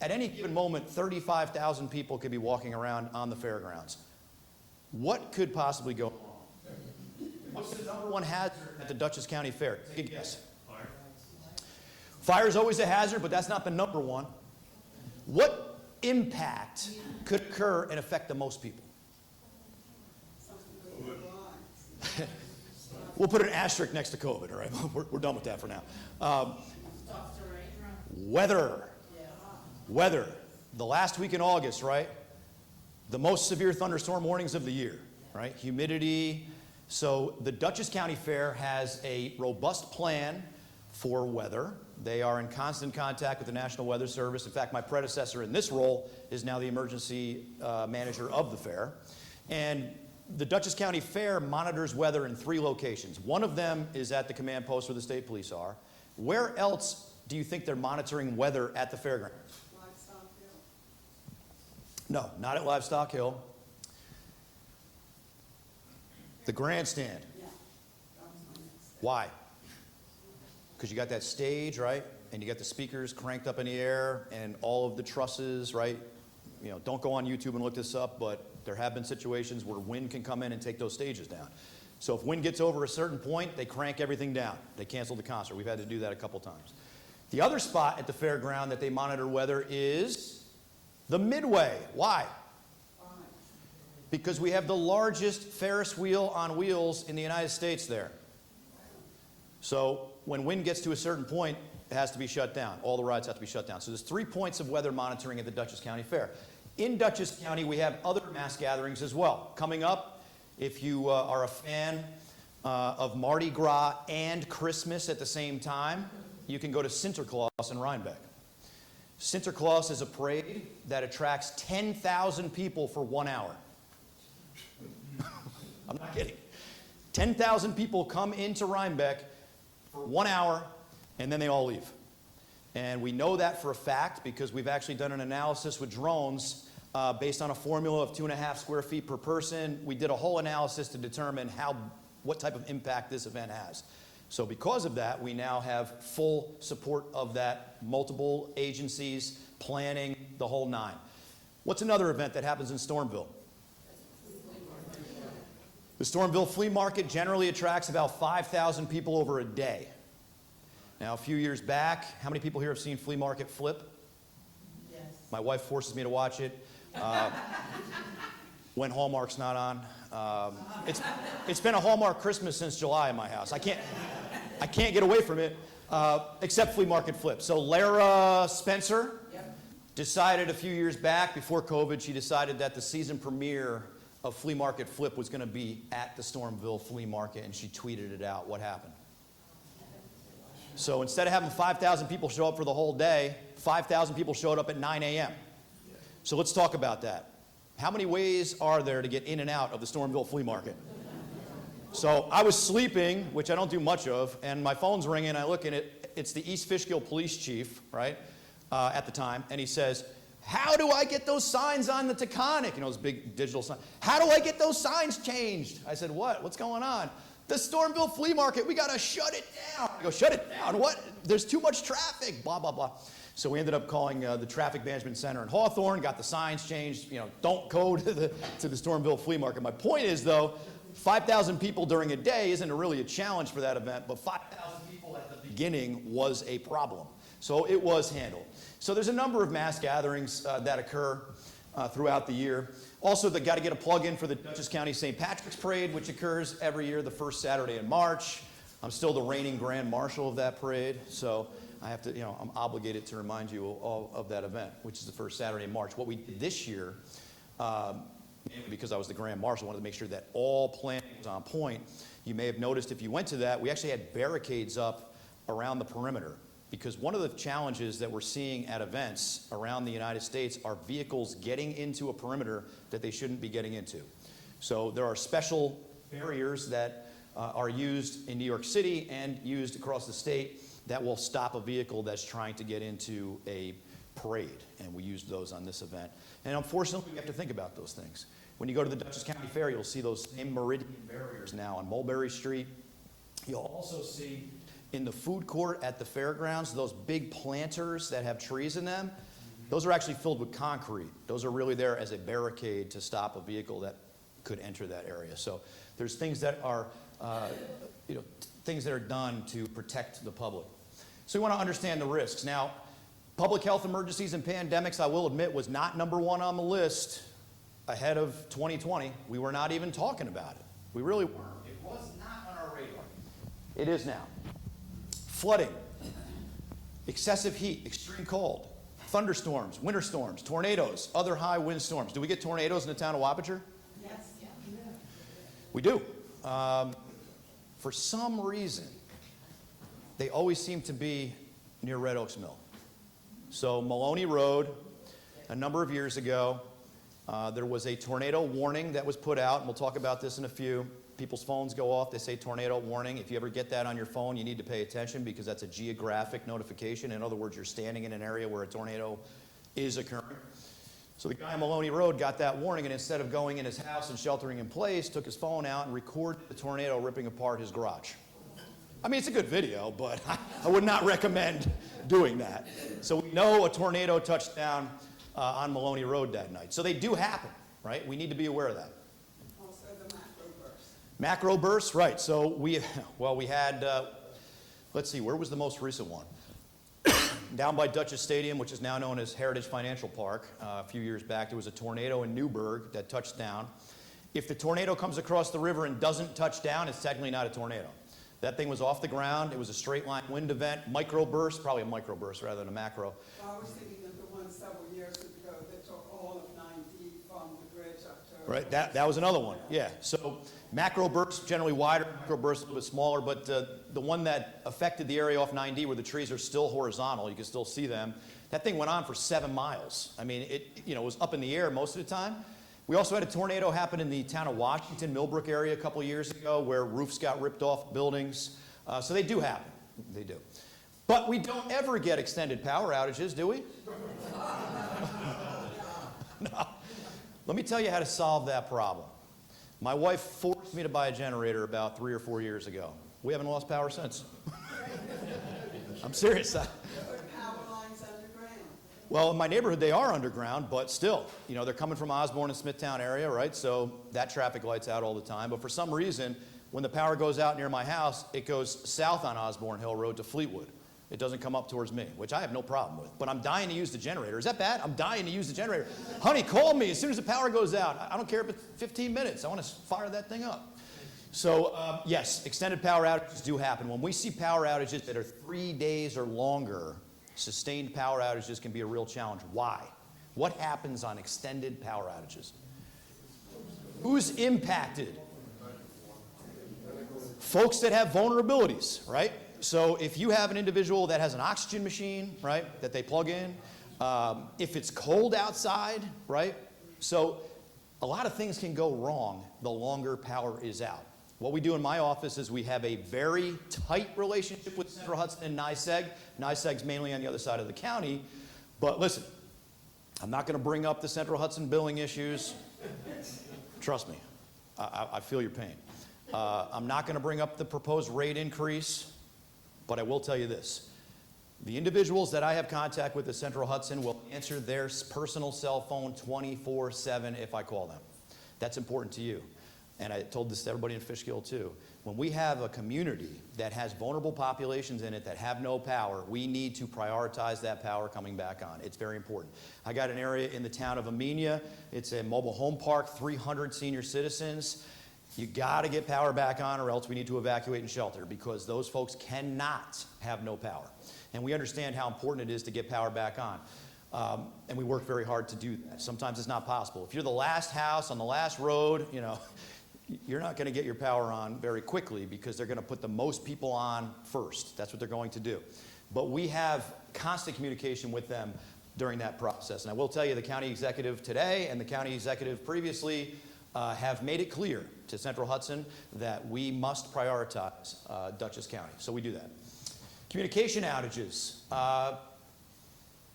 at any given moment, 35,000 people could be walking around on the fairgrounds. What could possibly go wrong? What's the number one hazard at the Dutchess County Fair? Take a guess. Fire. Fire is always a hazard, but that's not the number one. What impact could occur and affect the most people? We'll put an asterisk next to COVID, all right? We're done with that for now. Weather. Weather. The last week in August, right? The most severe thunderstorm warnings of the year, right? Humidity. So the Dutchess County Fair has a robust plan for weather. They are in constant contact with the National Weather Service. In fact, my predecessor in this role is now the emergency manager of the fair. And the Dutchess County Fair monitors weather in 3 locations. One of them is at the command post where the state police are. Where else do you think they're monitoring weather at the fairground? Livestock Hill. No, not at Livestock Hill. The grandstand. Yeah, that was my next step. Why? Because you got that stage, right? And you got the speakers cranked up in the air and all of the trusses, right? Don't go on YouTube and look this up, but there have been situations where wind can come in and take those stages down. So if wind gets over a certain point, they crank everything down. They cancel the concert. We've had to do that a couple times. The other spot at the fairground that they monitor weather is the Midway. Why? Because we have the largest Ferris wheel on wheels in the United States there. So when wind gets to a certain point, it has to be shut down. All the rides have to be shut down. So there's 3 points of weather monitoring at the Dutchess County Fair. In Dutchess County, we have other mass gatherings as well. Coming up, if you are a fan of Mardi Gras and Christmas at the same time, you can go to Sinterklaas in Rhinebeck. Sinterklaas is a parade that attracts 10,000 people for 1 hour. I'm not kidding. 10,000 people come into Rhinebeck for 1 hour, and then they all leave. And we know that for a fact because we've actually done an analysis with drones based on a formula of 2.5 square feet per person. We did a whole analysis to determine what type of impact this event has. So because of that, we now have full support of that, multiple agencies, planning, the whole 9. What's another event that happens in Stormville? The Stormville Flea Market generally attracts about 5,000 people over a day. Now, a few years back, how many people here have seen Flea Market Flip? Yes. My wife forces me to watch it. when Hallmark's not on. It's been a Hallmark Christmas since July in my house. I can't get away from it, except Flea Market Flip. So Lara Spencer decided a few years back, before COVID, she decided that the season premiere of Flea Market Flip was going to be at the Stormville Flea Market, and she tweeted it out. What happened? So instead of having 5,000 people show up for the whole day, 5,000 people showed up at 9 a.m. So let's talk about that. How many ways are there to get in and out of the Stormville Flea Market? So I was sleeping, which I don't do much of, and my phone's ringing. I look at it. It's the East Fishkill police chief, right, at the time, and he says, "How do I get those signs on the Taconic?" You know, those big digital signs. "How do I get those signs changed?" I said, "What? What's going on?" "The Stormville Flea Market, we got to shut it down." I go, "Shut it down? What? There's too much traffic, blah, blah, blah." So we ended up calling the Traffic Management Center in Hawthorne, got the signs changed, you know, don't go to the Stormville Flea Market. My point is, though, 5,000 people during a day isn't really a challenge for that event, but 5,000 people at the beginning was a problem. So it was handled. So there's a number of mass gatherings that occur throughout the year. Also, they got to get a plug in for the Dutchess County St. Patrick's Parade, which occurs every year the first Saturday in March. I'm still the reigning Grand Marshal of that parade, so I have to, you know, I'm obligated to remind you all of that event, which is the first Saturday in March. What we did this year, because I was the Grand Marshal, I wanted to make sure that all planning was on point. You may have noticed if you went to that, we actually had barricades up around the perimeter, because one of the challenges that we're seeing at events around the United States are vehicles getting into a perimeter that they shouldn't be getting into. So there are special barriers that are used in New York City and used across the state that will stop a vehicle that's trying to get into a parade, and we used those on this event. And unfortunately, we have to think about those things. When you go to the Dutchess County Fair, you'll see those same meridian barriers now on Mulberry Street. You'll also see in the food court at the fairgrounds, those big planters that have trees in them, those are actually filled with concrete. Those are really there as a barricade to stop a vehicle that could enter that area. So there's things that are, things that are done to protect the public. So we want to understand the risks. Now, public health emergencies and pandemics, I will admit, was not number one on the list ahead of 2020. We were not even talking about it. We really weren't. It was not on our radar. It is now. Flooding, excessive heat, extreme cold, thunderstorms, winter storms, tornadoes, other high wind storms. Do we get tornadoes in the town of Wapager? Yes. We do. For some reason, they always seem to be near Red Oaks Mill. So Maloney Road, a number of years ago, there was a tornado warning that was put out, and we'll talk about this in a few. People's phones go off, they say tornado warning. If you ever get that on your phone, you need to pay attention because that's a geographic notification. In other words, you're standing in an area where a tornado is occurring. So the guy on Maloney Road got that warning, and instead of going in his house and sheltering in place, took his phone out and recorded the tornado ripping apart his garage. I mean, it's a good video, but I would not recommend doing that. So we know a tornado touched down on Maloney Road that night. So they do happen, right? We need to be aware of that. Also the macro burst. Macro bursts, right. So we had, let's see, where was the most recent one? Down by Dutchess Stadium, which is now known as Heritage Financial Park. A few years back, there was a tornado in Newburgh that touched down. If the tornado comes across the river and doesn't touch down, it's technically not a tornado. That thing was off the ground. It was a straight line wind event. Microburst, probably a microburst rather than a macro. Well, I was thinking of the one several years ago that took all of 90 from the bridge up to... Right, that was another one, yeah. So macro bursts generally wider, micro bursts a little bit smaller, but the one that affected the area off 9D where the trees are still horizontal, you can still see them, that thing went on for 7 miles. I mean, it was up in the air most of the time. We also had a tornado happen in the town of Washington, Millbrook area a couple of years ago where roofs got ripped off buildings. So they do happen, they do. But we don't ever get extended power outages, do we? No. Let me tell you how to solve that problem. My wife forced me to buy a generator about 3 or 4 years ago. We haven't lost power since. I'm serious. Put power lines underground. Well, in my neighborhood, they are underground, but still, they're coming from Osborne and Smithtown area, right? So that traffic light's out all the time. But for some reason, when the power goes out near my house, it goes south on Osborne Hill Road to Fleetwood. It doesn't come up towards me, which I have no problem with. But I'm dying to use the generator. Is that bad? I'm dying to use the generator. Honey, call me as soon as the power goes out. I don't care if it's 15 minutes. I want to fire that thing up. So, yes, extended power outages do happen. When we see power outages that are 3 days or longer, sustained power outages can be a real challenge. Why? What happens on extended power outages? Who's impacted? Folks that have vulnerabilities, right? So if you have an individual that has an oxygen machine, right, that they plug in, if it's cold outside, right? So a lot of things can go wrong the longer power is out. What we do in my office is we have a very tight relationship with Central Hudson and NYSEG. NYSEG's mainly on the other side of the county. But listen, I'm not going to bring up the Central Hudson billing issues. Trust me, I feel your pain. I'm not going to bring up the proposed rate increase. But I will tell you this. The individuals that I have contact with at Central Hudson will answer their personal cell phone 24/7 if I call them. That's important to you. And I told this to everybody in Fishkill too. When we have a community that has vulnerable populations in it that have no power, we need to prioritize that power coming back on. It's very important. I got an area in the town of Amenia. It's a mobile home park, 300 senior citizens. You got to get power back on or else we need to evacuate and shelter because those folks cannot have no power. And we understand how important it is to get power back on. And we work very hard to do that. Sometimes it's not possible. If you're the last house on the last road, you know, you're not going to get your power on very quickly because they're going to put the most people on first. That's what they're going to do. But we have constant communication with them during that process. And I will tell you the county executive today and the county executive previously have made it clear to Central Hudson that we must prioritize Dutchess County. So we do that. Communication outages.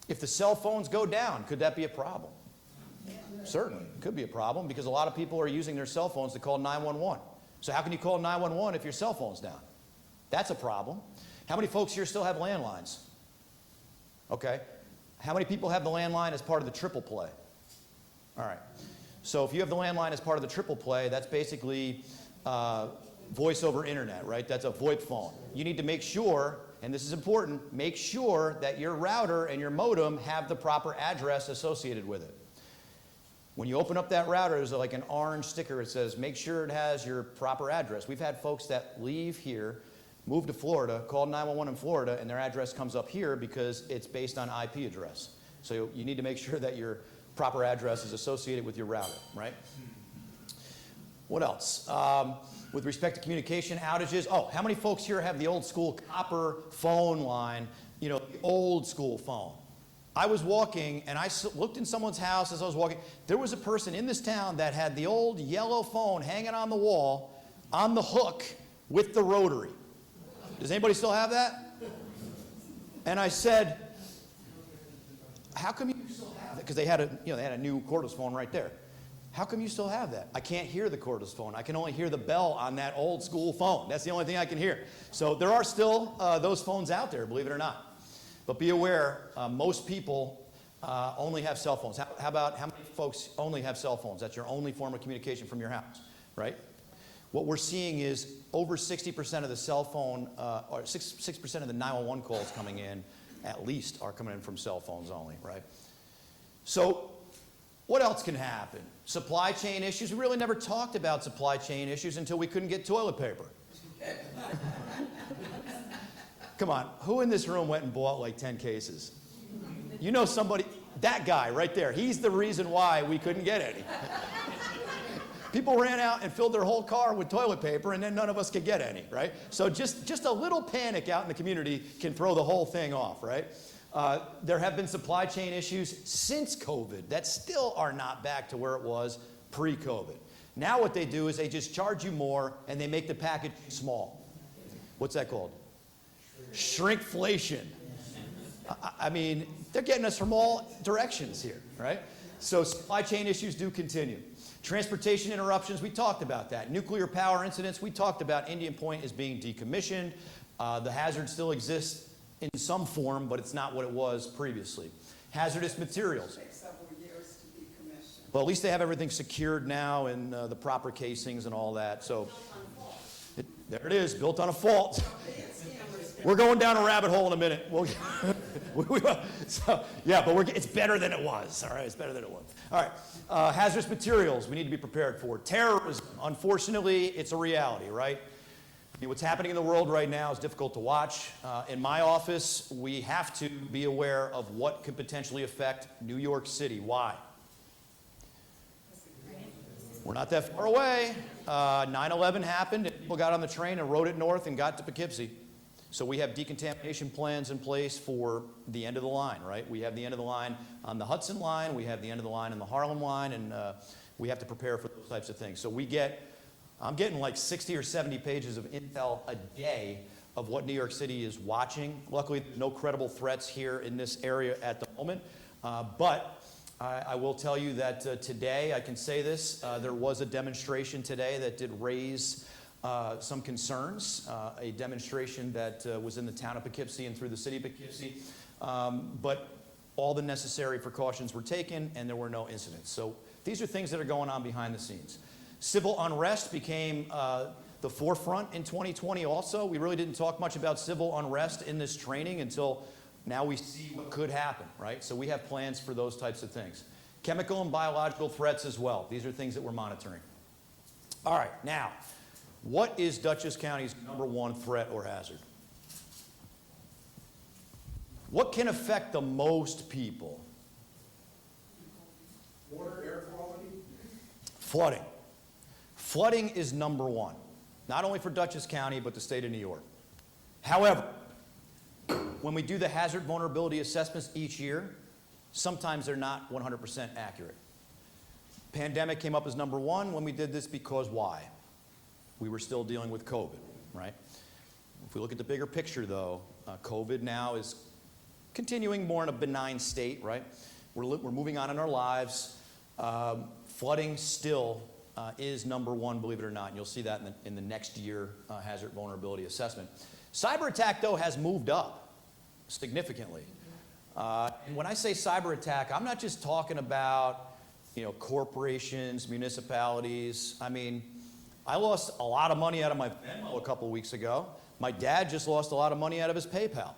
If the cell phones go down, could that be a problem? Certainly, it could be a problem because a lot of people are using their cell phones to call 911. So how can you call 911 if your cell phone's down? That's a problem. How many folks here still have landlines? Okay. How many people have the landline as part of the triple play? All right. So if you have the landline as part of the triple play, that's basically voice over internet, right? That's a VoIP phone. You need to make sure, and this is important, make sure that your router and your modem have the proper address associated with it. When you open up that router, there's like an orange sticker that says, make sure it has your proper address. We've had folks that leave here, move to Florida, call 911 in Florida, and their address comes up here because it's based on IP address. So you need to make sure that your proper address is associated with your router, right? What else? With respect to communication outages, how many folks here have the old school copper phone line, you know, the old school phone? I was walking and I looked in someone's house as I was walking. There was a person in this town that had the old yellow phone hanging on the wall on the hook with the rotary. Does anybody still have that? And I said, how come you still have that? Because they had a new cordless phone right there. How come you still have that? I can't hear the cordless phone. I can only hear the bell on that old school phone. That's the only thing I can hear. So there are still those phones out there, believe it or not. But be aware, most people only have cell phones. How many folks only have cell phones? That's your only form of communication from your house, right? What we're seeing is over 60% of the cell phone, or 6% of the 911 calls coming in, at least, are coming in from cell phones only, right? So what else can happen? Supply chain issues. We really never talked about supply chain issues until we couldn't get toilet paper. Come on, who in this room went and bought like 10 cases? You know somebody, that guy right there, he's the reason why we couldn't get any. People ran out and filled their whole car with toilet paper and then none of us could get any, right? So just a little panic out in the community can throw the whole thing off, right? There have been supply chain issues since COVID that still are not back to where it was pre-COVID. Now what they do is they just charge you more and they make the package small. What's that called? Shrinkflation. I mean, they're getting us from all directions here, right? So supply chain issues do continue. Transportation interruptions, we talked about that. Nuclear power incidents, we talked about Indian Point is being decommissioned. The hazard still exists in some form, but it's not what it was previously. Hazardous materials. It takes several years to decommission. Well, at least they have everything secured now and the proper casings and all that. So there it is, built on a fault. It's scammers We're going down a rabbit hole in a minute. It's better than it was. All right, it's better than it was. All right, hazardous materials we need to be prepared for. Terrorism, unfortunately, it's a reality, right? I mean, what's happening in the world right now is difficult to watch. In my office, we have to be aware of what could potentially affect New York City. Why? We're not that far away. 9/11 happened, and people got on the train and rode it north and got to Poughkeepsie. So we have decontamination plans in place for the end of the line, right? We have the end of the line on the Hudson line, we have the end of the line on the Harlem line, and we have to prepare for those types of things. So I'm getting like 60 or 70 pages of intel a day of what New York City is watching. Luckily, there's no credible threats here in this area at the moment, but I will tell you that today, I can say this, there was a demonstration today that did raise some concerns, a demonstration that was in the town of Poughkeepsie and through the city of Poughkeepsie, but all the necessary precautions were taken and there were no incidents. So these are things that are going on behind the scenes. Civil unrest became the forefront in 2020 also. We really didn't talk much about civil unrest in this training until now we see what could happen, right? So we have plans for those types of things. Chemical and biological threats as well. These are things that we're monitoring. All right, now, what is Dutchess County's #1 threat or hazard? What can affect the most people? Water, air quality? Flooding. Flooding is #1, not only for Dutchess County, but the state of New York. However, when we do the hazard vulnerability assessments each year, sometimes they're not 100% accurate. Pandemic came up as #1 when we did this because why? We were still dealing with COVID, right? If we look at the bigger picture, though, COVID now is continuing more in a benign state, right? We're moving on in our lives. Flooding still is #1, believe it or not, and you'll see that in the next year hazard vulnerability assessment. Cyber attack, though, has moved up significantly. And when I say cyber attack, I'm not just talking about, corporations, municipalities. I mean, I lost a lot of money out of my Venmo a couple weeks ago. My dad just lost a lot of money out of his PayPal.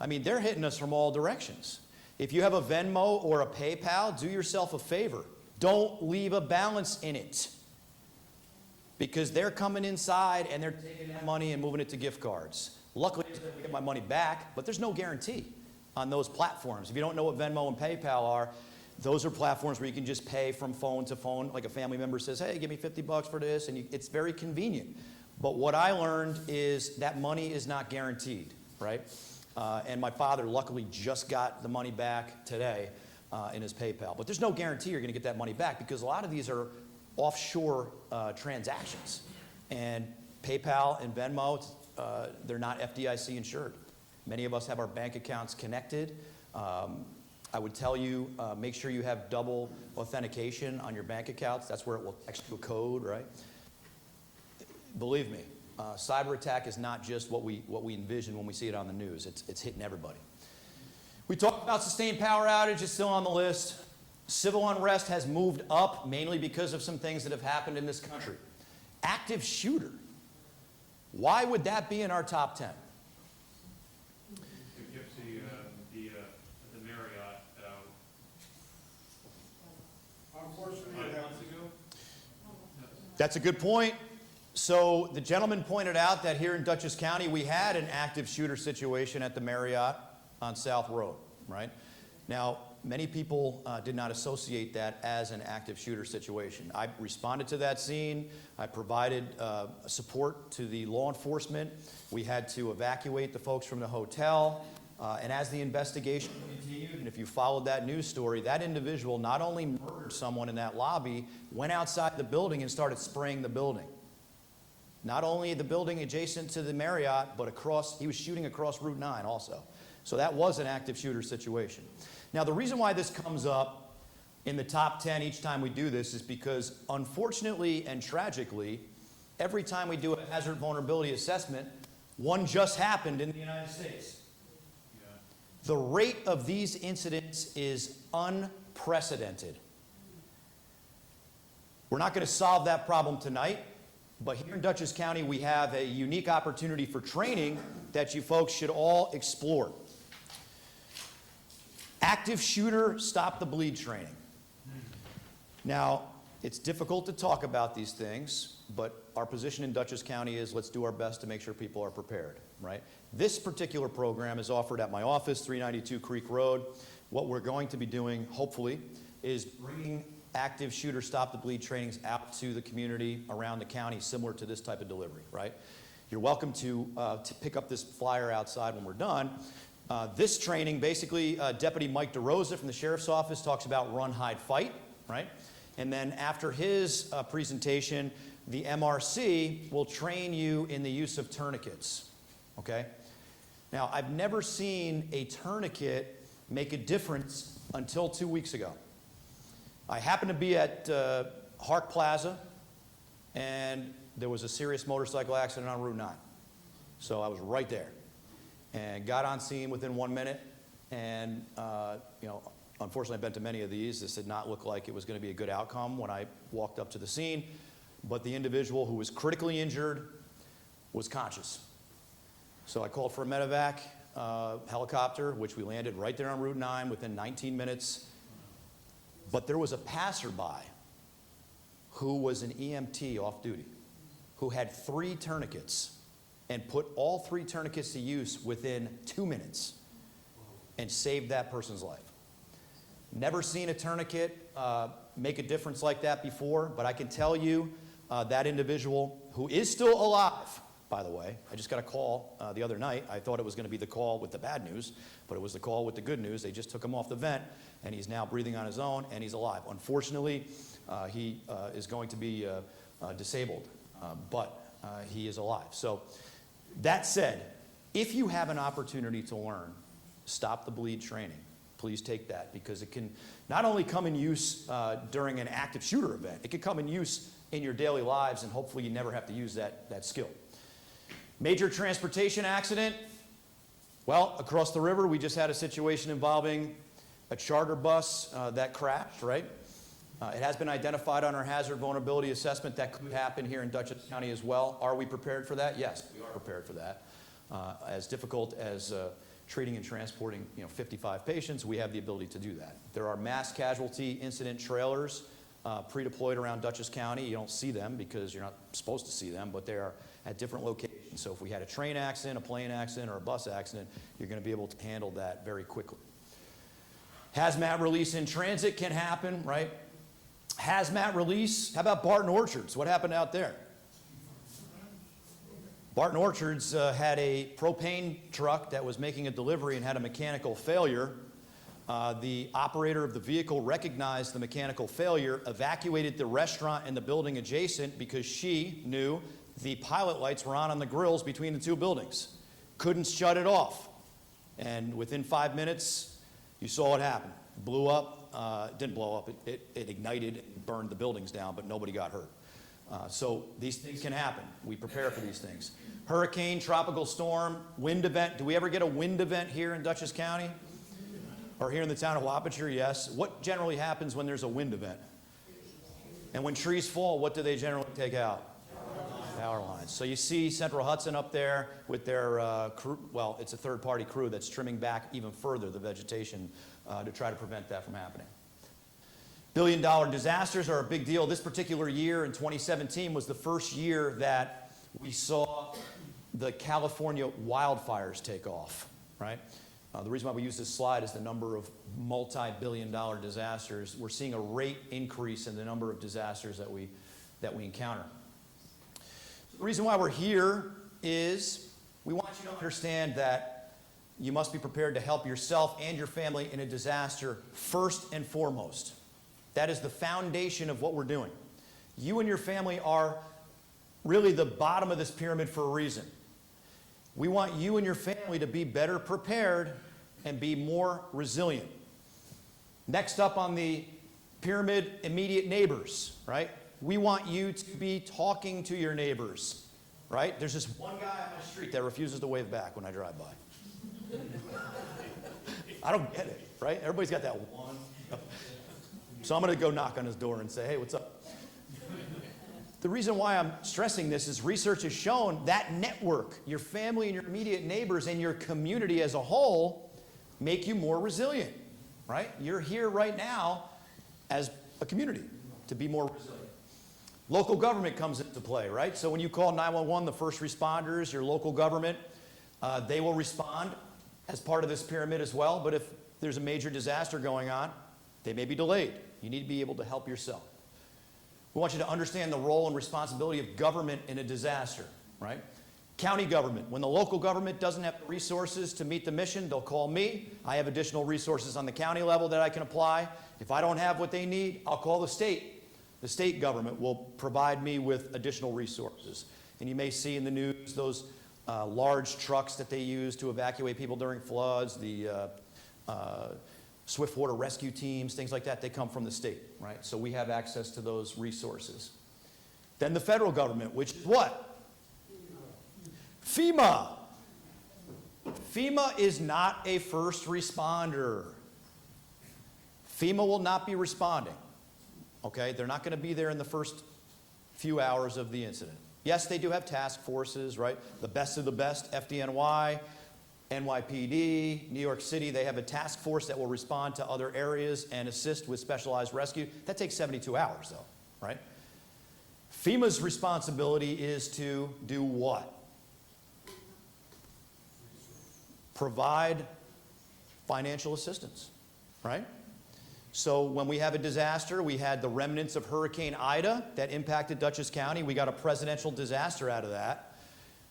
I mean, they're hitting us from all directions. If you have a Venmo or a PayPal, do yourself a favor. Don't leave a balance in it. Because they're coming inside and they're taking that money and moving it to gift cards. Luckily, I get my money back, but there's no guarantee on those platforms. If you don't know what Venmo and PayPal are, those are platforms where you can just pay from phone to phone. Like a family member says, hey, give me $50 for this, and it's very convenient. But what I learned is that money is not guaranteed, right? And my father luckily just got the money back today in his PayPal. But there's no guarantee you're going to get that money back because a lot of these are offshore transactions. And PayPal and Venmo, they're not FDIC insured. Many of us have our bank accounts connected. I would tell you, make sure you have double authentication on your bank accounts. That's where it will text you a code, right? Believe me, cyber attack is not just what we envision when we see it on the news. It's hitting everybody. We talked about sustained power outage. It's still on the list. Civil unrest has moved up mainly because of some things that have happened in this country. Active shooter. Why would that be in our top 10? Poughkeepsie, the Marriott, Unfortunately, 5 it months happens. ago. That's a good point. So the gentleman pointed out that here in Dutchess County, we had an active shooter situation at the Marriott on South Road, right? Now, many people did not associate that as an active shooter situation. I responded to that scene. I provided support to the law enforcement. We had to evacuate the folks from the hotel. And as the investigation continued, and if you followed that news story, that individual not only murdered someone in that lobby, went outside the building and started spraying the building. Not only the building adjacent to the Marriott, but he was shooting across Route 9 also. So that was an active shooter situation. Now, the reason why this comes up in the top 10 each time we do this is because, unfortunately and tragically, every time we do a hazard vulnerability assessment, one just happened in the United States. Yeah. The rate of these incidents is unprecedented. We're not going to solve that problem tonight, but here in Dutchess County, we have a unique opportunity for training that you folks should all explore. Active shooter stop the bleed training. Now, it's difficult to talk about these things, but our position in Dutchess County is let's do our best to make sure people are prepared, right? This particular program is offered at my office, 392 Creek Road. What we're going to be doing, hopefully, is bringing active shooter stop the bleed trainings out to the community around the county, similar to this type of delivery, right? You're welcome to pick up this flyer outside when we're done. This training, basically, Deputy Mike DeRosa from the Sheriff's Office talks about run, hide, fight, right? And then after his presentation, the MRC will train you in the use of tourniquets, okay? Now, I've never seen a tourniquet make a difference until 2 weeks ago. I happened to be at Hark Plaza, and there was a serious motorcycle accident on Route 9. So I was right there and got on scene within 1 minute. And, unfortunately, I've been to many of these. This did not look like it was going to be a good outcome when I walked up to the scene. But the individual who was critically injured was conscious. So I called for a medevac helicopter, which we landed right there on Route 9 within 19 minutes. But there was a passerby who was an EMT off duty, who had 3 tourniquets and put all 3 tourniquets to use within 2 minutes and saved that person's life. Never seen a tourniquet make a difference like that before, but I can tell you that individual, who is still alive, by the way, I just got a call the other night. I thought it was going to be the call with the bad news, but it was the call with the good news. They just took him off the vent, and he's now breathing on his own, and he's alive. Unfortunately, he is going to be disabled, but he is alive. So that said, if you have an opportunity to learn stop the bleed training, please take that, because it can not only come in use during an active shooter event, it can come in use in your daily lives, and hopefully you never have to use that skill. Major transportation accident. Well, across the river, we just had a situation involving a charter bus that crashed, right? It has been identified on our hazard vulnerability assessment that could happen here in Dutchess County as well. Are we prepared for that? Yes, we are prepared for that. As difficult as treating and transporting 55 patients, we have the ability to do that. There are mass casualty incident trailers pre-deployed around Dutchess County. You don't see them because you're not supposed to see them, but they are at different locations. So if we had a train accident, a plane accident, or a bus accident, you're going to be able to handle that very quickly. Hazmat release in transit can happen, right? Hazmat release, how about Barton Orchards? What happened out there? Barton Orchards had a propane truck that was making a delivery and had a mechanical failure. The operator of the vehicle recognized the mechanical failure, evacuated the restaurant and the building adjacent because she knew the pilot lights were on the grills between the 2 buildings. Couldn't shut it off. And within 5 minutes, you saw what happened. Blew up. It didn't blow up. It ignited and burned the buildings down, but nobody got hurt. So these things can happen. We prepare for these things. Hurricane, tropical storm, wind event. Do we ever get a wind event here in Dutchess County? Or here in the town of Wapacher? Yes. What generally happens when there's a wind event? And when trees fall, what do they generally take out? Power lines. So you see Central Hudson up there with their crew. Well, it's a third-party crew that's trimming back even further the vegetation to try to prevent that from happening. Billion-dollar disasters are a big deal. This particular year in 2017 was the first year that we saw the California wildfires take off, right? The reason why we use this slide is the number of multi-billion-dollar disasters. We're seeing a rate increase in the number of disasters that we encounter. The reason why we're here is we want you to understand that you must be prepared to help yourself and your family in a disaster first and foremost. That is the foundation of what we're doing. You and your family are really the bottom of this pyramid for a reason. We want you and your family to be better prepared and be more resilient. Next up on the pyramid, immediate neighbors, right? We want you to be talking to your neighbors, right? There's this one guy on my street that refuses to wave back when I drive by. I don't get it, right? Everybody's got that one. So I'm going to go knock on his door and say, hey, what's up? The The reason why I'm stressing this is research has shown that network, your family and your immediate neighbors and your community as a whole, make you more resilient, right? You're here right now as a community to be more resilient. Local government comes into play, right? So when you call 911, the first responders, your local government, they will respond as part of this pyramid as well. But if there's a major disaster going on, they may be delayed. You need to be able to help yourself. We want you to understand the role and responsibility of government in a disaster, right? County government. When the local government doesn't have the resources to meet the mission, they'll call me. I have additional resources on the county level that I can apply. If I don't have what they need, I'll call the state. The state government will provide me with additional resources. And you may see in the news those large trucks that they use to evacuate people during floods, the swift water rescue teams, things like that, they come from the state, right? So we have access to those resources. Then the federal government, which is what? FEMA. FEMA is not a first responder. FEMA will not be responding, okay? They're not going to be there in the first few hours of the incident. Yes, they do have task forces, right? The best of the best, FDNY, NYPD, New York City, they have a task force that will respond to other areas and assist with specialized rescue. That takes 72 hours though, right? FEMA's responsibility is to do what? Provide financial assistance, right? So when we have a disaster, we had the remnants of Hurricane Ida that impacted Dutchess County. We got a presidential disaster out of that.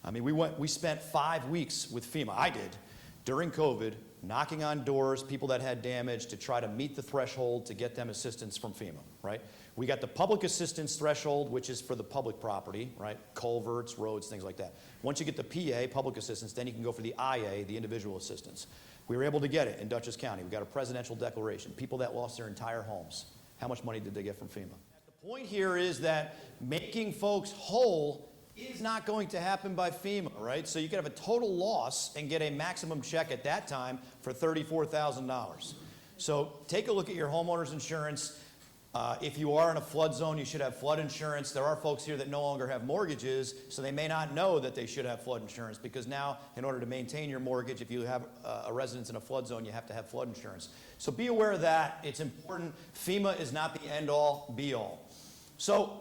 I mean, we spent 5 weeks with FEMA, I did, during COVID, knocking on doors, people that had damage to try to meet the threshold to get them assistance from FEMA, right? We got the public assistance threshold, which is for the public property, right? Culverts, roads, things like that. Once you get the PA, public assistance, then you can go for the IA, the individual assistance. We were able to get it in Dutchess County. We got a presidential declaration. People that lost their entire homes. How much money did they get from FEMA? The point here is that making folks whole is not going to happen by FEMA, right? So you could have a total loss and get a maximum check at that time for $34,000. So take a look at your homeowner's insurance. If you are in a flood zone, you should have flood insurance. There are folks here that no longer have mortgages, so they may not know that they should have flood insurance because now, in order to maintain your mortgage, if you have a residence in a flood zone, you have to have flood insurance. So be aware of that. It's important. FEMA is not the end-all, be-all. So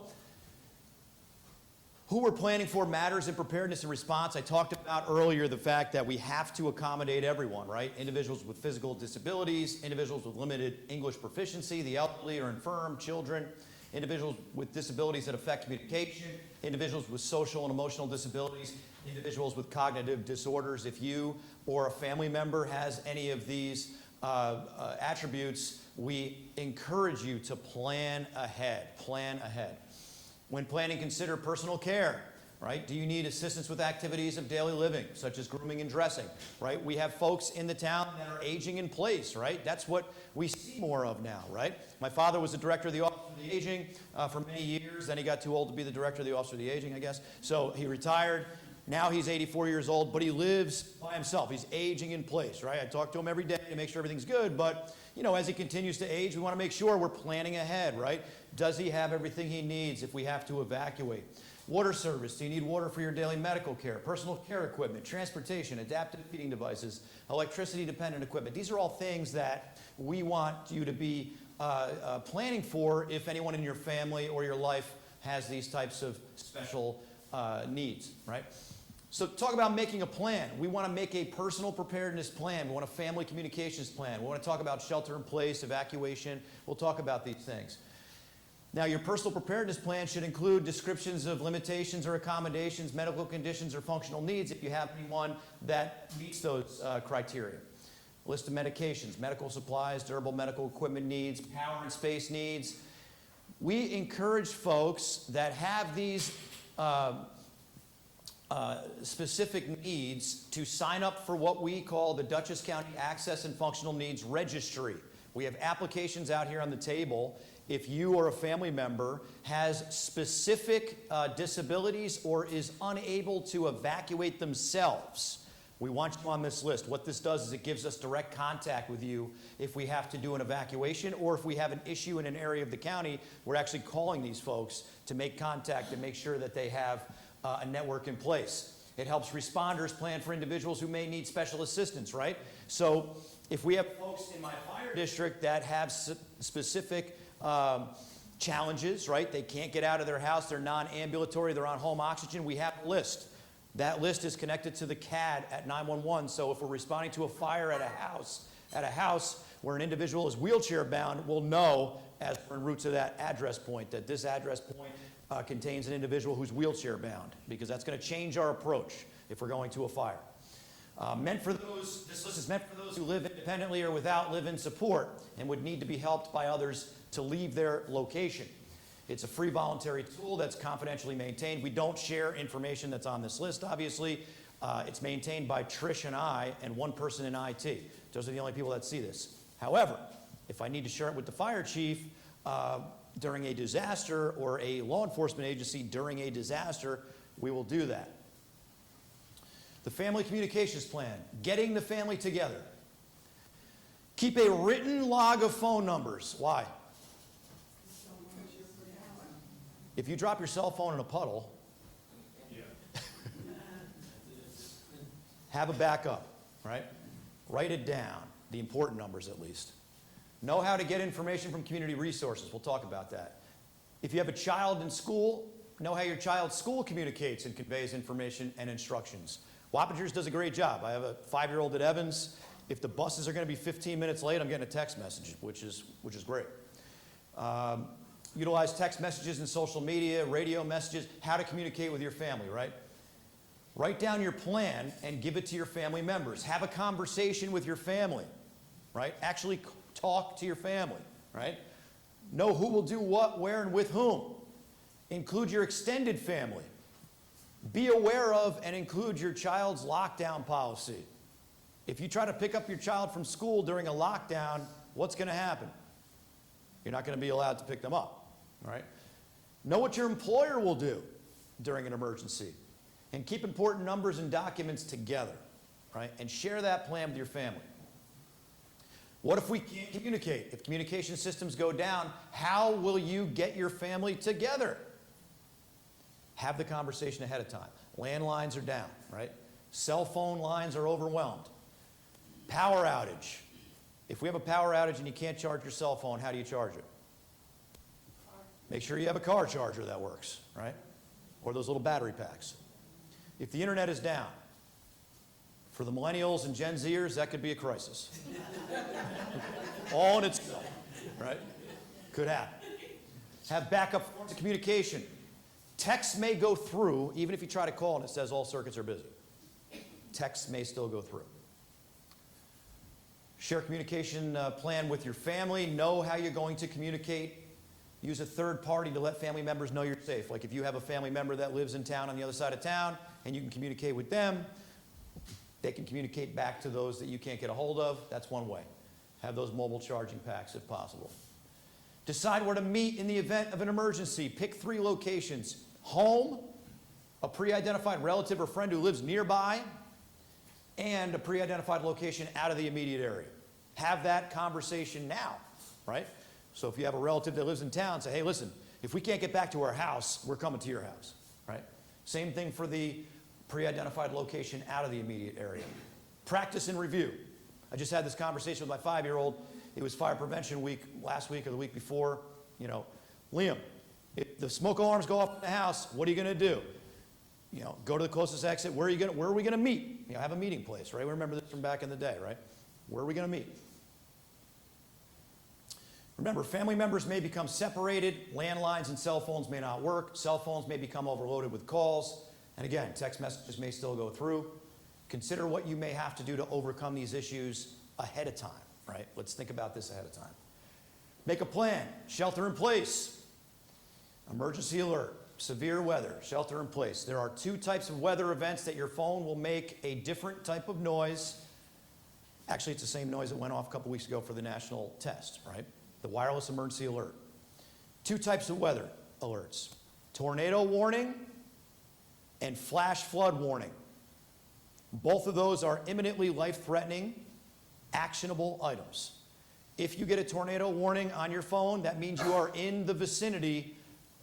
who we're planning for matters in preparedness and response. I talked about earlier the fact that we have to accommodate everyone, right? Individuals with physical disabilities, individuals with limited English proficiency, the elderly or infirm, children, individuals with disabilities that affect communication, individuals with social and emotional disabilities, individuals with cognitive disorders. If you or a family member has any of these attributes, we encourage you to plan ahead. Plan ahead. When planning, consider personal care, right? Do you need assistance with activities of daily living, such as grooming and dressing, right? We have folks in the town that are aging in place, right? That's what we see more of now, right? My father was the director of the Office of the Aging for many years. Then he got too old to be the director of the Office of the Aging, I guess. So he retired. Now he's 84 years old, but he lives by himself. He's aging in place, right? I talk to him every day to make sure everything's good, but you know, as he continues to age, we want to make sure we're planning ahead, right? Does he have everything he needs if we have to evacuate? Water service, do you need water for your daily medical care? Personal care equipment, transportation, adaptive feeding devices, electricity-dependent equipment. These are all things that we want you to be planning for if anyone in your family or your life has these types of special needs, right? So talk about making a plan. We want to make a personal preparedness plan. We want a family communications plan. We want to talk about shelter in place, evacuation. We'll talk about these things. Now, your personal preparedness plan should include descriptions of limitations or accommodations, medical conditions, or functional needs if you have anyone that meets those criteria. List of medications, medical supplies, durable medical equipment needs, power and space needs. We encourage folks that have these specific needs to sign up for what we call the Dutchess County Access and Functional Needs Registry. We have applications out here on the table. If you or a family member has specific disabilities or is unable to evacuate themselves, We want you on this list. What this does is it gives us direct contact with you if we have to do an evacuation or if we have an issue in an area of the county. We're actually calling these folks to make contact and make sure that they have a network in place. It helps responders plan for individuals who may need special assistance, right? So if we have folks in my fire district that have specific challenges, right? They can't get out of their house, they're non-ambulatory, they're on home oxygen, we have a list. That list is connected to the CAD at 911, so if we're responding to a fire at a house where an individual is wheelchair bound, we'll know as we're en route to that address point that this address point contains an individual who's wheelchair bound, because that's going to change our approach if we're going to a fire. This list is meant for those who live independently or without live-in support and would need to be helped by others to leave their location. It's a free voluntary tool that's confidentially maintained. We don't share information that's on this list, obviously. It's maintained by Trish and I and one person in IT. Those are the only people that see this. However, if I need to share it with the fire chief during a disaster or a law enforcement agency during a disaster, we will do that. The family communications plan, getting the family together. Keep a written log of phone numbers. Why? If you drop your cell phone in a puddle, Yeah. have a backup, right? Write it down, the important numbers at least. Know how to get information from community resources. We'll talk about that. If you have a child in school, know how your child's school communicates and conveys information and instructions. Wappingers does a great job. I have a 5-year-old at Evans. If the buses are going to be 15 minutes late, I'm getting a text message, which is great. Utilize text messages and social media, radio messages, how to communicate with your family, right? Write down your plan and give it to your family members. Have a conversation with your family, right? Actually talk to your family, right? Know who will do what, where, and with whom. Include your extended family. Be aware of and include your child's lockdown policy. If you try to pick up your child from school during a lockdown, what's going to happen? You're not going to be allowed to pick them up. All right? Know what your employer will do during an emergency. And keep important numbers and documents together. Right? And share that plan with your family. What if we can't communicate? If communication systems go down, how will you get your family together? Have the conversation ahead of time. Landlines are down, right? Cell phone lines are overwhelmed. Power outage. If we have a power outage and you can't charge your cell phone, how do you charge it? Make sure you have a car charger that works, right? Or those little battery packs. If the internet is down, for the millennials and Gen Zers, that could be a crisis. All in itself, right? Could happen. Have backup forms of communication. Text may go through, even if you try to call and it says all circuits are busy. Text may still go through. Share communication plan with your family. Know how you're going to communicate. Use a third party to let family members know you're safe. Like if you have a family member that lives in town on the other side of town and you can communicate with them, they can communicate back to those that you can't get a hold of. That's one way. Have those mobile charging packs if possible. Decide where to meet in the event of an emergency. Pick 3 locations. Home, a pre-identified relative or friend who lives nearby, and a pre-identified location out of the immediate area. Have that conversation now, right? So if you have a relative that lives in town, say, hey, listen, if we can't get back to our house, we're coming to your house, right? Same thing for the pre-identified location out of the immediate area. Practice and review. I just had this conversation with my 5-year-old. It was fire prevention week last week or the week before. You know, Liam, if the smoke alarms go off in the house, what are you going to do? You know, go to the closest exit. Where are we going to meet? You know, have a meeting place, right? We remember this from back in the day, right? Where are we going to meet? Remember, family members may become separated. Landlines and cell phones may not work. Cell phones may become overloaded with calls. And again, text messages may still go through. Consider what you may have to do to overcome these issues ahead of time, right? Let's think about this ahead of time. Make a plan. Shelter in place. Emergency alert. Severe weather. Shelter in place. There are 2 types of weather events that your phone will make a different type of noise. Actually, it's the same noise that went off a couple weeks ago for the national test, right? The wireless emergency alert. 2 types of weather alerts. Tornado warning and flash flood warning. Both of those are imminently life-threatening, actionable items. If you get a tornado warning on your phone, that means you are in the vicinity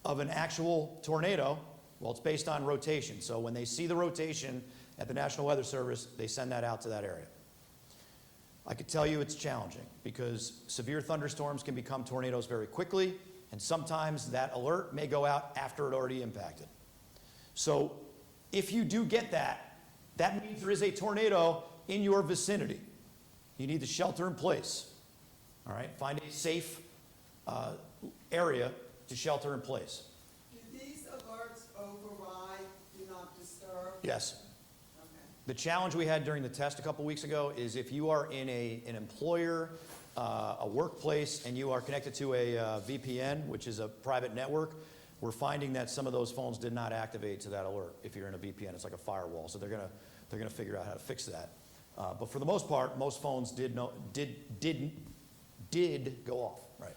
of an actual tornado. Well, it's based on rotation. So when they see the rotation at the National Weather Service, they send that out to that area. I could tell you it's challenging because severe thunderstorms can become tornadoes very quickly, and sometimes that alert may go out after it already impacted. So if you do get that, that means there is a tornado in your vicinity. You need to shelter in place. All right? Find a safe area to shelter in place. Do these alerts override do not disturb? Yes. Okay. The challenge we had during the test a couple weeks ago is if you are in an employer, a workplace, and you are connected to a VPN, which is a private network, we're finding that some of those phones did not activate to that alert. If you're in a VPN, it's like a firewall, so they're gonna figure out how to fix that. But for the most part, most phones did go off. Right.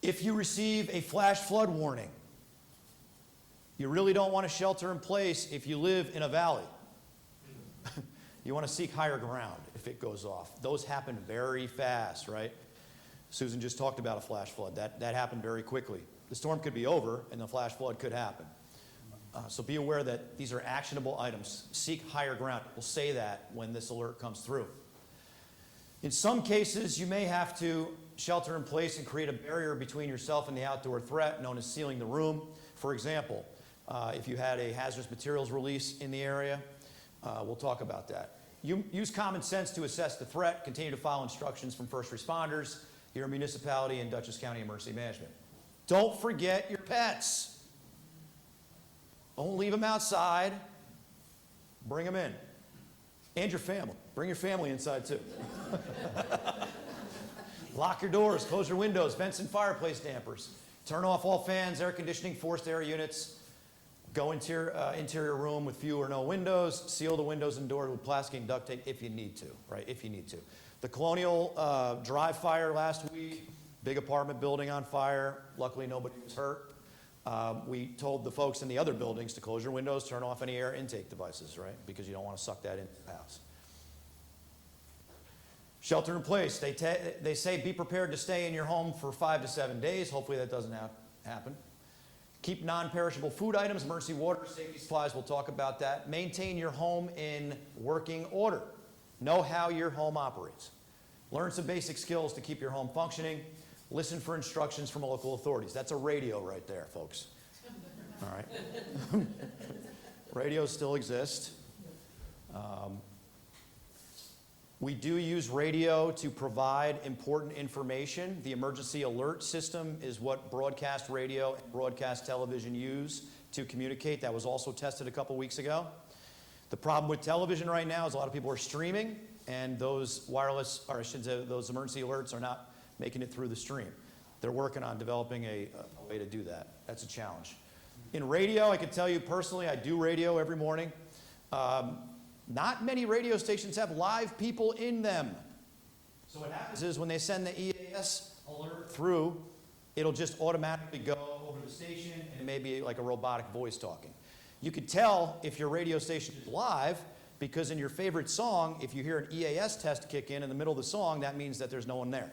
If you receive a flash flood warning, you really don't want to shelter in place if you live in a valley. You want to seek higher ground if it goes off. Those happen very fast, right? Susan just talked about a flash flood. That happened very quickly. The storm could be over and the flash flood could happen. So be aware that these are actionable items. Seek higher ground. We'll say that when this alert comes through. In some cases, you may have to shelter in place and create a barrier between yourself and the outdoor threat, known as sealing the room. For example, if you had a hazardous materials release in the area, we'll talk about that. Use common sense to assess the threat. Continue to follow instructions from first responders, your municipality, and Dutchess County Emergency Management. Don't forget your pets. Don't leave them outside. Bring them in. And your family. Bring your family inside too. Lock your doors, close your windows, vents and fireplace dampers. Turn off all fans, air conditioning, forced air units. Go into your interior room with few or no windows. Seal the windows and doors with plastic and duct tape if you need to, right? If you need to. The Colonial Drive fire last week, big apartment building on fire. Luckily, nobody was hurt. We told the folks in the other buildings to close your windows, turn off any air intake devices, right? Because you don't want to suck that into the house. Shelter in place. They say be prepared to stay in your home for 5 to 7 days. Hopefully that doesn't happen. Keep non-perishable food items, emergency water, safety supplies. We'll talk about that. Maintain your home in working order. Know how your home operates. Learn some basic skills to keep your home functioning. Listen for instructions from local authorities. That's a radio right there, folks. All right. Radios still exist. We do use radio to provide important information. The emergency alert system is what broadcast radio and broadcast television use to communicate. That was also tested a couple weeks ago. The problem with television right now is a lot of people are streaming, and those wireless, or I should say, those emergency alerts are not making it through the stream. They're working on developing a way to do that. That's a challenge. In radio, I can tell you personally, I do radio every morning. Not many radio stations have live people in them. So what happens is when they send the EAS alert through, it'll just automatically go over the station, and it may be like a robotic voice talking. You could tell if your radio station is live because in your favorite song, if you hear an EAS test kick in the middle of the song, that means that there's no one there.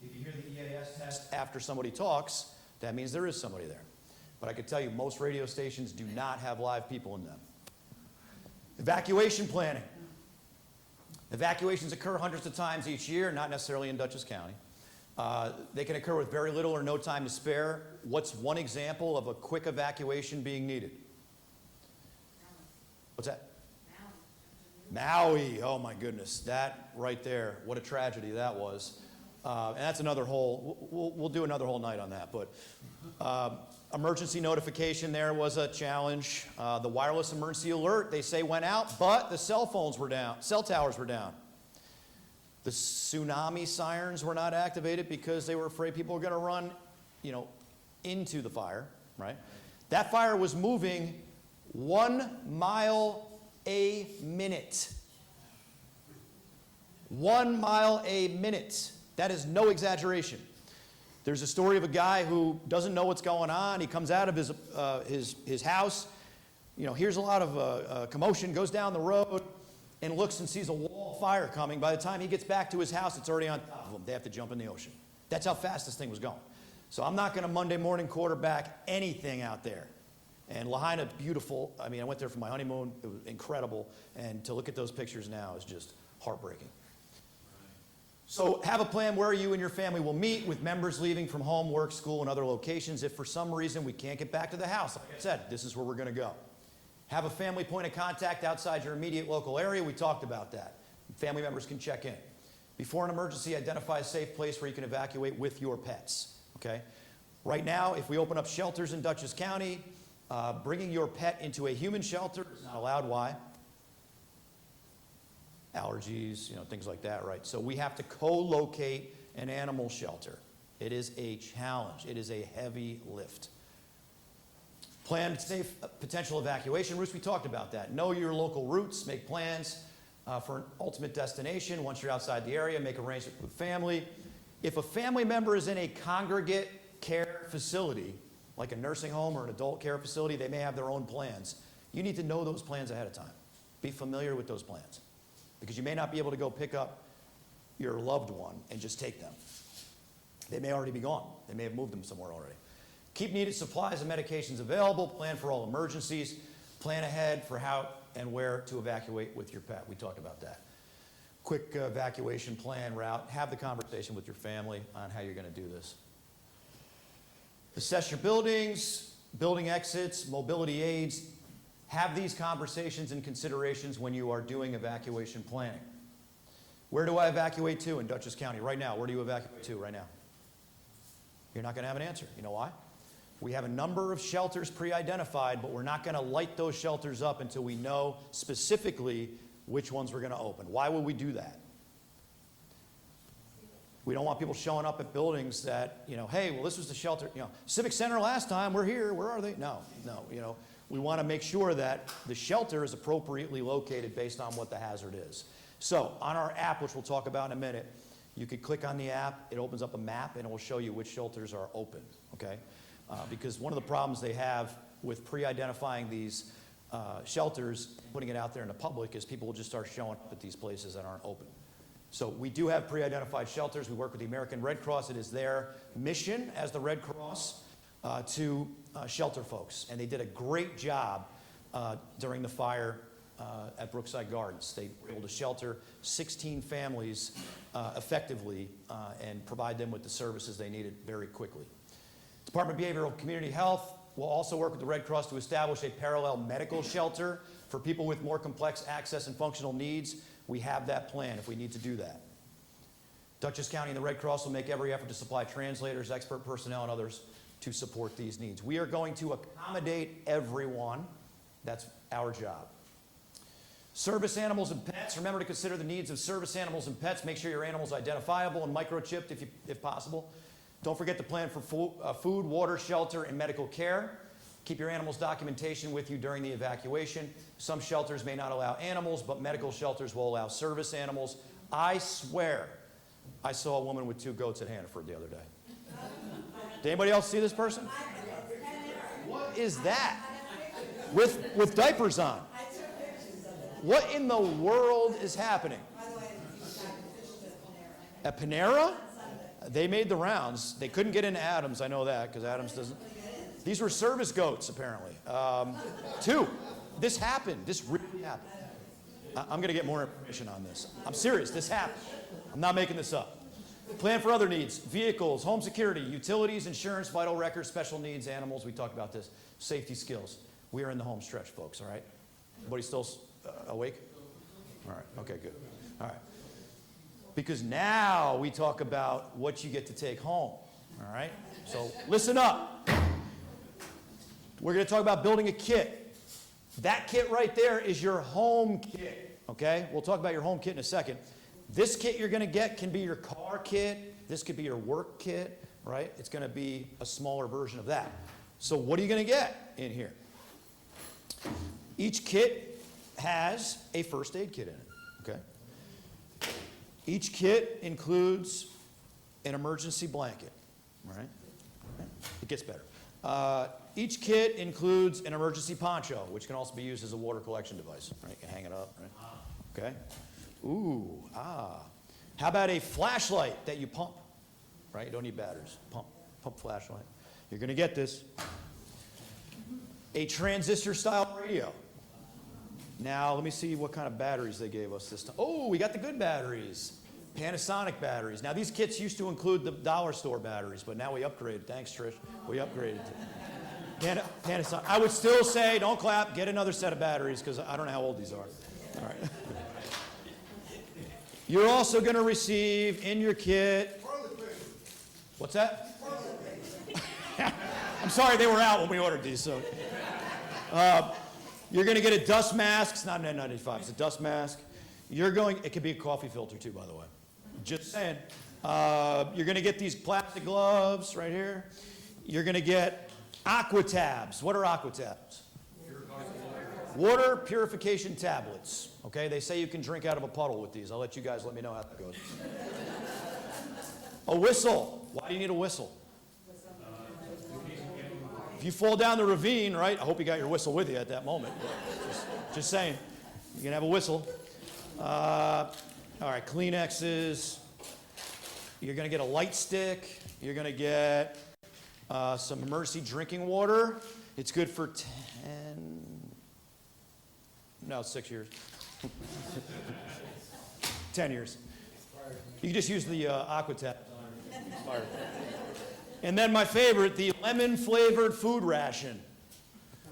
If you hear the EAS test after somebody talks, that means there is somebody there. But I can tell you most radio stations do not have live people in them. Evacuation planning. Evacuations occur hundreds of times each year, not necessarily in Dutchess County. They can occur with very little or no time to spare. What's one example of a quick evacuation being needed? What's that? Maui. Oh my goodness. That right there. What a tragedy that was. And that's another whole, we'll do another whole night on that. But emergency notification there was a challenge. The wireless emergency alert, they say, went out, but the cell phones were down. Cell towers were down. The tsunami sirens were not activated because they were afraid people were going to run, into the fire, right? That fire was moving 1 mile a minute. 1 mile a minute. That is no exaggeration. There's a story of a guy who doesn't know what's going on. He comes out of his house. here's a lot of commotion, goes down the road and looks and sees a wall of fire coming. By the time he gets back to his house, it's already on top of him. They have to jump in the ocean. That's how fast this thing was going. So I'm not going to Monday morning quarterback anything out there. And Lahaina, beautiful. I mean, I went there for my honeymoon. It was incredible. And to look at those pictures now is just heartbreaking. So have a plan where you and your family will meet, with members leaving from home, work, school, and other locations. If for some reason we can't get back to the house, like I said, this is where we're going to go. Have a family point of contact outside your immediate local area. We talked about that. Family members can check in. Before an emergency, identify a safe place where you can evacuate with your pets. Okay? Right now, if we open up shelters in Dutchess County, bringing your pet into a human shelter is not allowed. Why? Allergies, things like that, right? So we have to co-locate an animal shelter. It is a challenge. It is a heavy lift. Plan safe potential evacuation routes. We talked about that. Know your local routes. Make plans for an ultimate destination. Once you're outside the area, make arrangements with family. If a family member is in a congregate care facility, like a nursing home or an adult care facility, they may have their own plans. You need to know those plans ahead of time. Be familiar with those plans, because you may not be able to go pick up your loved one and just take them. They may already be gone. They may have moved them somewhere already. Keep needed supplies and medications available. Plan for all emergencies. Plan ahead for how and where to evacuate with your pet. We talked about that. Quick evacuation plan, route. Have the conversation with your family on how you're going to do this. Assess your buildings, building exits, mobility aids. Have these conversations and considerations when you are doing evacuation planning. Where do I evacuate to in Dutchess County right now? Where do you evacuate to right now? You're not going to have an answer. You know why? We have a number of shelters pre-identified, but we're not going to light those shelters up until we know specifically which ones we're going to open. Why would we do that? We don't want people showing up at buildings that, hey, well, this was the shelter, Civic Center last time, we're here, where are they? No, we want to make sure that the shelter is appropriately located based on what the hazard is. So on our app, which we'll talk about in a minute, you could click on the app, it opens up a map, and it will show you which shelters are open, okay? Because one of the problems they have with pre-identifying these shelters, putting it out there in the public, is people will just start showing up at these places that aren't open. So we do have pre-identified shelters. We work with the American Red Cross. It is their mission as the Red Cross to shelter folks. And they did a great job during the fire at Brookside Gardens. They were able to shelter 16 families effectively and provide them with the services they needed very quickly. Department of Behavioral Community Health will also work with the Red Cross to establish a parallel medical shelter for people with more complex access and functional needs. We have that plan if we need to do that. Dutchess County and the Red Cross will make every effort to supply translators, expert personnel, and others to support these needs. We are going to accommodate everyone. That's our job. Service animals and pets. Remember to consider the needs of service animals and pets. Make sure your animal is identifiable and microchipped if possible. Don't forget to plan for food, water, shelter, and medical care. Keep your animal's documentation with you during the evacuation. Some shelters may not allow animals, but medical shelters will allow service animals. I swear, I saw a woman with 2 goats at Hannaford the other day. Did anybody else see this person? What is that? With diapers on. What in the world is happening? At Panera? They made the rounds. They couldn't get into Adams. I know that because Adams doesn't. These were service goats, apparently. 2. This happened. This really happened. I'm going to get more information on this. I'm serious. This happened. I'm not making this up. Plan for other needs. Vehicles, home security, utilities, insurance, vital records, special needs, animals. We talked about this. Safety skills. We are in the home stretch, folks, all right? Everybody still awake? All right. Okay, good. All right. Because now we talk about what you get to take home, all right? So listen up. We're going to talk about building a kit. That kit right there is your home kit, okay? We'll talk about your home kit in a second. This kit you're going to get can be your car kit. This could be your work kit, right? It's going to be a smaller version of that. So what are you going to get in here? Each kit has a first aid kit in it, okay? Each kit includes an emergency blanket, all right? It gets better. Each kit includes an emergency poncho, which can also be used as a water collection device. Right? You can hang it up. Right? Okay. Ooh, ah. How about a flashlight that you pump? Right? You don't need batteries. Pump flashlight. You're going to get this. A transistor-style radio. Now, let me see what kind of batteries they gave us this time. Oh, we got the good batteries. Panasonic batteries. Now, these kits used to include the dollar store batteries, but now we upgraded. Thanks, Trish. We upgraded to Panasonic. I would still say, don't clap, get another set of batteries, because I don't know how old these are. All right. You're also going to receive in your kit. What's that? I'm sorry, they were out when we ordered these. So, you're going to get a dust mask. It's not an N95. It's a dust mask. It could be a coffee filter too, by the way. Just saying. You're going to get these plastic gloves right here. You're going to get aqua tabs. What are aqua tabs? Water purification tablets. Okay, they say you can drink out of a puddle with these. I'll let you guys let me know how that goes. A whistle. Why do you need a whistle? If you fall down the ravine, right? I hope you got your whistle with you at that moment. Just saying. You can have a whistle. All right, Kleenexes. You're going to get a light stick. You're going to get some emergency drinking water. It's good for 6 years. 10 years. You can just use the aqua tap. And then my favorite, the lemon-flavored food ration.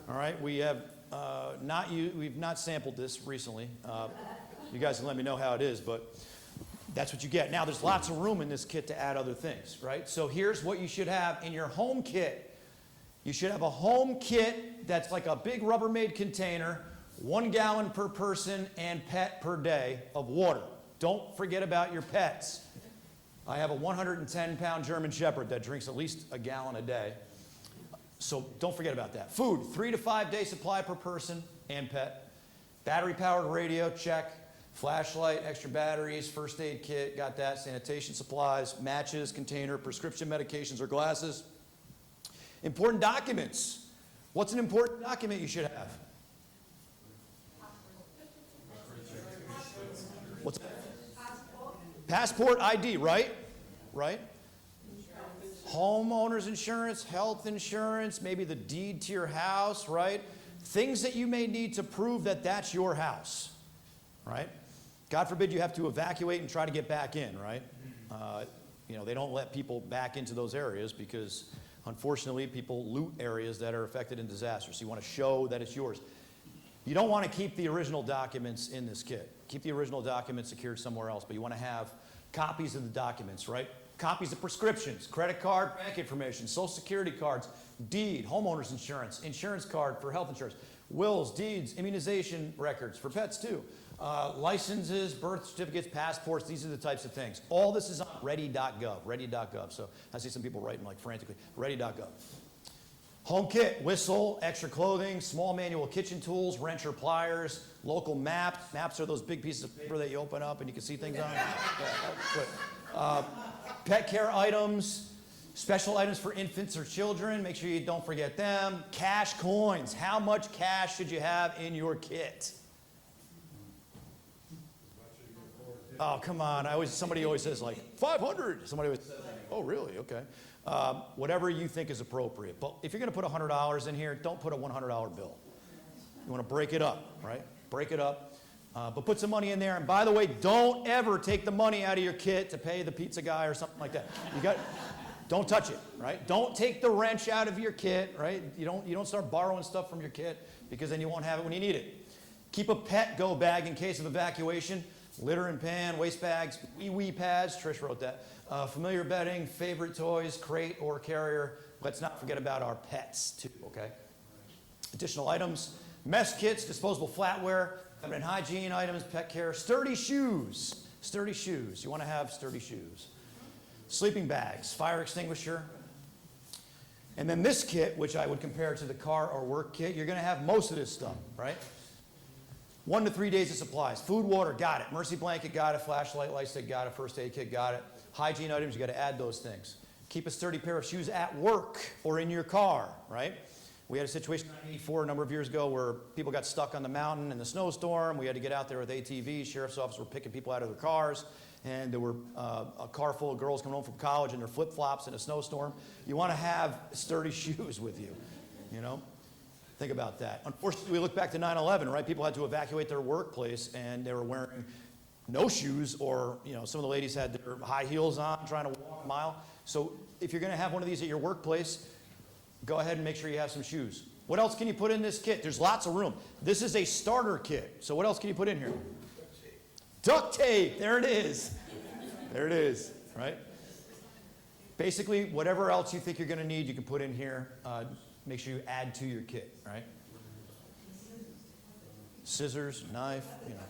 All right, we've not sampled this recently. You guys can let me know how it is, but that's what you get. Now, there's lots of room in this kit to add other things, right? So here's what you should have in your home kit. You should have a home kit that's like a big Rubbermaid container, 1 gallon per person and pet per day of water. Don't forget about your pets. I have a 110-pound German Shepherd that drinks at least a gallon a day. So don't forget about that. Food, 3 to 5 day supply per person and pet. Battery-powered radio, check. Flashlight, extra batteries, first aid kit, got that. Sanitation supplies, matches, container, prescription medications or glasses. Important documents. What's an important document you should have? What's that? Passport ID, right? Right? Homeowner's insurance, health insurance, maybe the deed to your house, right? Things that you may need to prove that that's your house, right? God forbid you have to evacuate and try to get back in, right? They don't let people back into those areas because, unfortunately, people loot areas that are affected in disasters. So you want to show that it's yours. You don't want to keep the original documents in this kit. Keep the original documents secured somewhere else, but you want to have copies of the documents, right? Copies of prescriptions, credit card, bank information, social security cards, deed, homeowner's insurance, insurance card for health insurance, wills, deeds, immunization records for pets too, licenses, birth certificates, passports. These are the types of things. All this is on ready.gov, ready.gov. So I see some people writing like frantically, ready.gov. Home kit, whistle, extra clothing, small manual kitchen tools, wrench or pliers, local maps. Maps are those big pieces of paper that you open up and you can see things on. Pet care items, special items for infants or children. Make sure you don't forget them. Cash coins. How much cash should you have in your kit? Oh, come on. Somebody always says like 500. Somebody always says, oh, really? Okay. Whatever you think is appropriate. But if you're going to put $100 in here, don't put a $100 bill. You want to break it up, right? Break it up. But put some money in there. And by the way, don't ever take the money out of your kit to pay the pizza guy or something like that. Don't touch it, right? Don't take the wrench out of your kit, right? You don't start borrowing stuff from your kit because then you won't have it when you need it. Keep a pet go bag in case of evacuation. Litter and pan, waste bags, wee pads. Trish wrote that. Familiar bedding, favorite toys, crate or carrier. Let's not forget about our pets too, okay? Additional items, mess kits, disposable flatware, feminine hygiene items, pet care, sturdy shoes. Sturdy shoes. You want to have sturdy shoes. Sleeping bags, fire extinguisher. And then this kit, which I would compare to the car or work kit, you're going to have most of this stuff, right? 1 to 3 days of supplies. Food, water, got it. Mercy blanket, got it. Flashlight, light stick, got it. First aid kit, got it. Hygiene items, you got to add those things. Keep a sturdy pair of shoes at work or in your car, right? We had a situation in 84 a number of years ago where people got stuck on the mountain in the snowstorm. We had to get out there with ATVs. Sheriff's officers were picking people out of their cars. And there were a car full of girls coming home from college in their flip-flops in a snowstorm. You want to have sturdy shoes with you, you know? Think about that. Unfortunately, we look back to 9/11, right? People had to evacuate their workplace, and they were wearing no shoes, or, you know, some of the ladies had their high heels on trying to walk a mile. So if you're going to have one of these at your workplace, go ahead and make sure you have some shoes. What else can you put in this kit? There's lots of room. This is a starter kit. So what else can you put in here? Duct tape. There it is. There it is, right? Basically, whatever else you think you're going to need, you can put in here. Make sure you add to your kit, right? Scissors, knife, you know.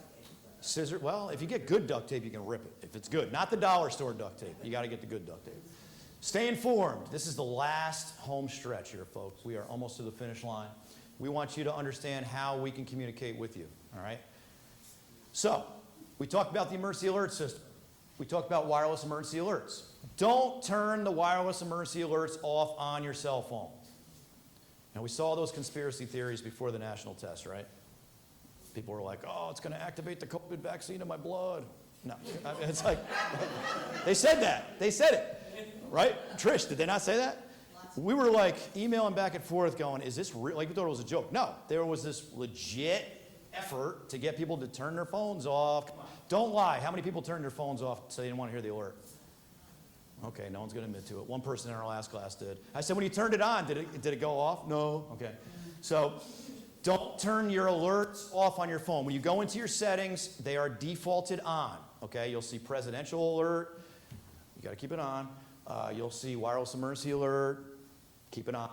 Scissors. Well, if you get good duct tape, you can rip it. If it's good. Not the dollar store duct tape. You got to get the good duct tape. Stay informed. This is the last home stretch here, folks. We are almost to the finish line. We want you to understand how we can communicate with you, all right? So, we talked about the emergency alert system. We talked about wireless emergency alerts. Don't turn the wireless emergency alerts off on your cell phone. Now, we saw those conspiracy theories before the national test, right? People were like, oh, it's going to activate the COVID vaccine in my blood. No, I mean, it's like, they said that. They said it, right? Trish, did they not say that? We were like emailing back and forth going, is this real? Like we thought it was a joke. No, there was this legit effort to get people to turn their phones off. Don't lie. How many people turned their phones off so they didn't want to hear the alert? Okay, no one's going to admit to it. One person in our last class did. I said, when you turned it on, did it go off? No. Okay. So don't turn your alerts off on your phone. When you go into your settings, they are defaulted on. Okay, you'll see presidential alert. You got to keep it on. You'll see wireless emergency alert. Keep it on.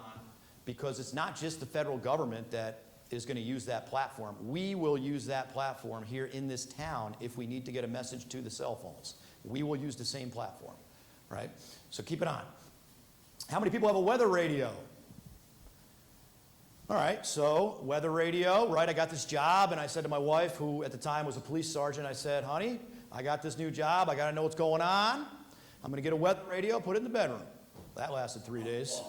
Because it's not just the federal government that is going to use that platform. We will use that platform here in this town if we need to get a message to the cell phones. We will use the same platform, right? So keep it on. How many people have a weather radio? All right, so weather radio, right? I got this job, and I said to my wife, who at the time was a police sergeant, I said, honey, I got this new job. I got to know what's going on. I'm going to get a weather radio, put it in the bedroom. That lasted 3 days.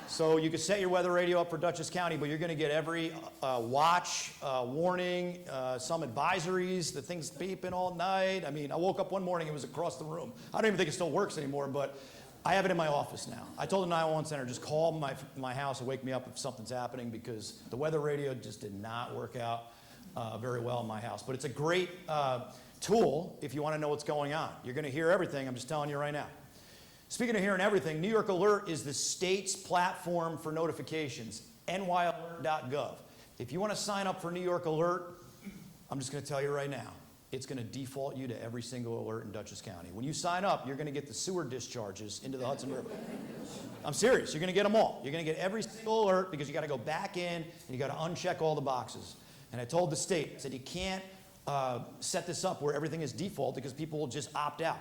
So you can set your weather radio up for Dutchess County, but you're going to get every watch, warning, some advisories, the thing's beeping all night. I mean, I woke up one morning, it was across the room. I don't even think it still works anymore, but I have it in my office now. I told the 911 center, just call my house and wake me up if something's happening, because the weather radio just did not work out very well in my house. But it's a great tool if you want to know what's going on. You're going to hear everything, I'm just telling you right now. Speaking of hearing everything, New York Alert is the state's platform for notifications, nyalert.gov. If you want to sign up for New York Alert, I'm just going to tell you right now, it's going to default you to every single alert in Dutchess County. When you sign up, you're going to get the sewer discharges into the Hudson River. I'm serious. You're going to get them all. You're going to get every single alert because you got to go back in and you got to uncheck all the boxes. And I told the state, I said, you can't set this up where everything is default because people will just opt out.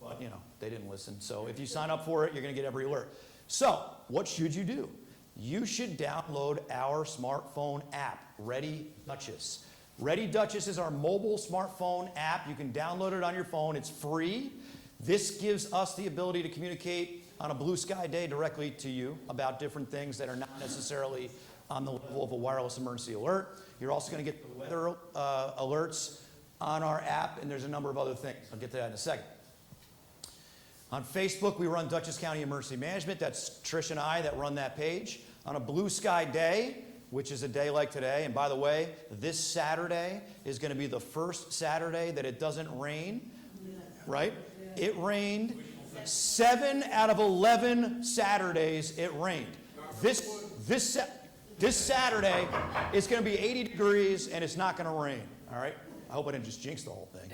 But, you know, they didn't listen. So if you sign up for it, you're going to get every alert. So what should you do? You should download our smartphone app, Ready Dutchess. Ready Dutchess is our mobile smartphone app. You can download it on your phone. It's free. This gives us the ability to communicate on a blue sky day directly to you about different things that are not necessarily on the level of a wireless emergency alert. You're also going to get the weather alerts on our app, and there's a number of other things. I'll get to that in a second. On Facebook, we run Dutchess County Emergency Management. That's Trish and I that run that page. On a blue sky day, which is a day like today, and by the way, this Saturday is going to be the first Saturday that it doesn't rain, right? It rained 7 out of 11 Saturdays it rained. This Saturday, it's going to be 80 degrees and it's not going to rain, all right? I hope I didn't just jinx the whole thing.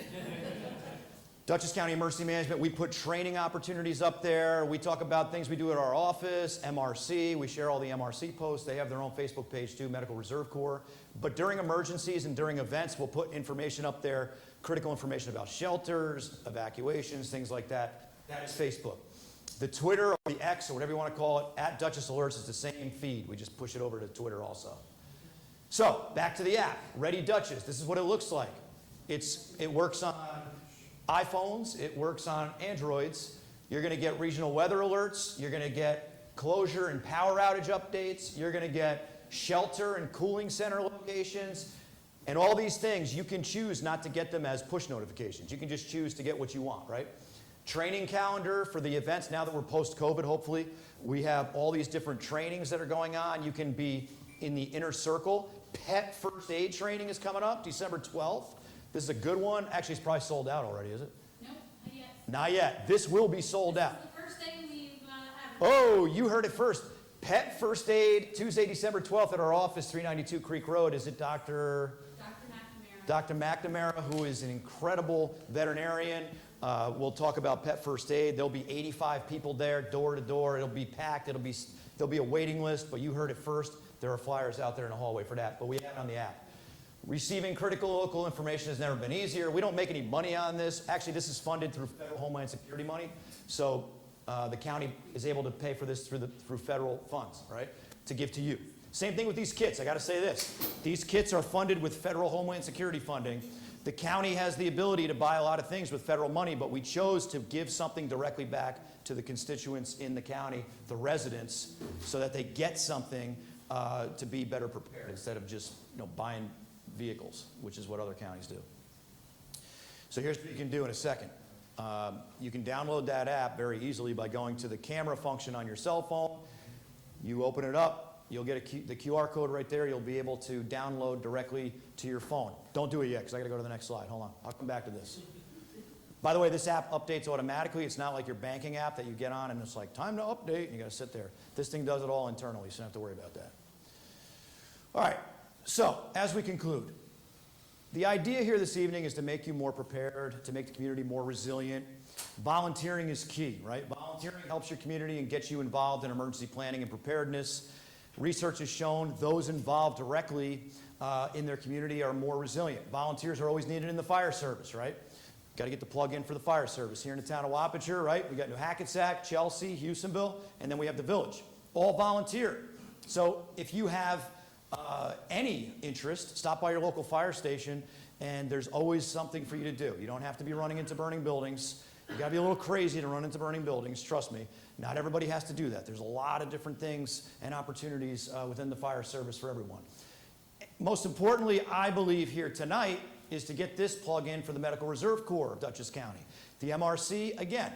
Dutchess County Emergency Management, we put training opportunities up there. We talk about things we do at our office, MRC. We share all the MRC posts. They have their own Facebook page too, Medical Reserve Corps. But during emergencies and during events, we'll put information up there, critical information about shelters, evacuations, things like that. That is Facebook. The Twitter or the X or whatever you want to call it, at Dutchess Alerts is the same feed. We just push it over to Twitter also. So, back to the app, Ready Dutchess. This is what it looks like. It works on iPhones, it works on Androids. You're going to get regional weather alerts. You're going to get closure and power outage updates. You're going to get shelter and cooling center locations. And all these things, you can choose not to get them as push notifications. You can just choose to get what you want, right? Training calendar for the events. Now that we're post-COVID, hopefully, we have all these different trainings that are going on. You can be in the inner circle. Pet first aid training is coming up, December 12th. This is a good one. Actually, it's probably sold out already, is it? Nope, not yet. Not yet. This will be sold out. The first day we have. Oh, you heard it first. Pet first aid, Tuesday, December 12th at our office, 392 Creek Road. Is it Dr. McNamara, who is an incredible veterinarian. We'll talk about pet first aid. There'll be 85 people there, door to door. It'll be packed. There'll be a waiting list, but you heard it first. There are flyers out there in the hallway for that, but we have it on the app. Receiving critical local information has never been easier. We don't make any money on this. Actually, this is funded through federal Homeland Security money, so the county is able to pay for this through federal funds, right, to give to you. Same thing with these kits. I got to say this. These kits are funded with federal Homeland Security funding. The county has the ability to buy a lot of things with federal money, but we chose to give something directly back to the constituents in the county, the residents, so that they get something to be better prepared instead of just buying vehicles, which is what other counties do. So here's what you can do in a second. You can download that app very easily by going to the camera function on your cell phone. You open it up. You'll get the QR code right there. You'll be able to download directly to your phone. Don't do it yet because I got to go to the next slide. Hold on. I'll come back to this. By the way, this app updates automatically. It's not like your banking app that you get on and it's like, time to update, and you got to sit there. This thing does it all internally, so you don't have to worry about that. All right. So, as we conclude, the idea here this evening is to make you more prepared, to make the community more resilient. Volunteering is key, right? Volunteering helps your community and gets you involved in emergency planning and preparedness. Research has shown those involved directly in their community are more resilient. Volunteers are always needed in the fire service, right? Got to get the plug in for the fire service. Here in the town of Wapacher, right? We got New Hackensack, Chelsea, Houstonville, and then we have the village. All volunteer. So if you have any interest, stop by your local fire station, and there's always something for you to do. You don't have to be running into burning buildings. You got to be a little crazy to run into burning buildings, trust me. Not everybody has to do that. There's a lot of different things and opportunities within the fire service for everyone. Most importantly, I believe here tonight is to get this plug in for the Medical Reserve Corps of Dutchess County. The MRC, again,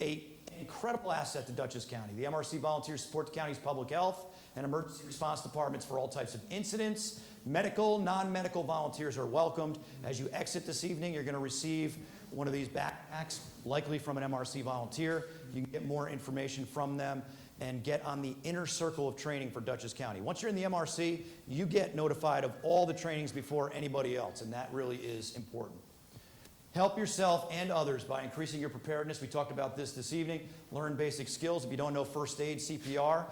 an incredible asset to Dutchess County. The MRC volunteers support the county's public health and emergency response departments for all types of incidents. Medical, non-medical volunteers are welcomed. As you exit this evening, you're going to receive one of these backpacks, likely from an MRC volunteer. You can get more information from them and get on the inner circle of training for Dutchess County. Once you're in the MRC, you get notified of all the trainings before anybody else, and that really is important. Help yourself and others by increasing your preparedness. We talked about this evening. Learn basic skills. If you don't know first aid, CPR,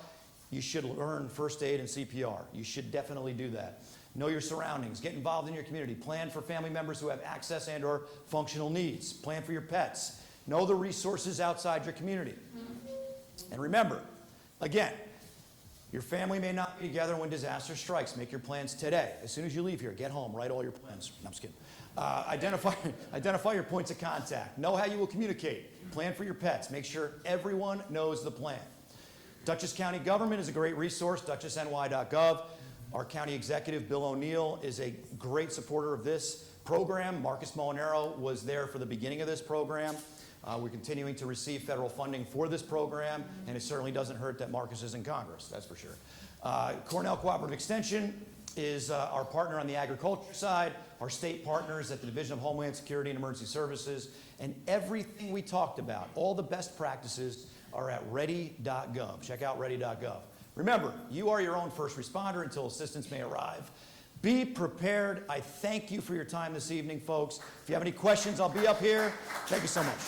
you should learn first aid and CPR. You should definitely do that. Know your surroundings. Get involved in your community. Plan for family members who have access and or functional needs. Plan for your pets. Know the resources outside your community. And remember, again, your family may not be together when disaster strikes. Make your plans today. As soon as you leave here, get home, write all your plans. No, I'm just kidding. Identify your points of contact. Know how you will communicate. Plan for your pets. Make sure everyone knows the plan. Dutchess County government is a great resource, dutchessny.gov. Our county executive, Bill O'Neill, is a great supporter of this program. Marcus Molinaro was there for the beginning of this program. We're continuing to receive federal funding for this program, and it certainly doesn't hurt that Marcus is in Congress, that's for sure. Cornell Cooperative Extension is our partner on the agriculture side, our state partners at the Division of Homeland Security and Emergency Services, and everything we talked about, all the best practices are at ready.gov. Check out ready.gov. Remember, you are your own first responder until assistance may arrive. Be prepared. I thank you for your time this evening, folks. If you have any questions, I'll be up here. Thank you so much.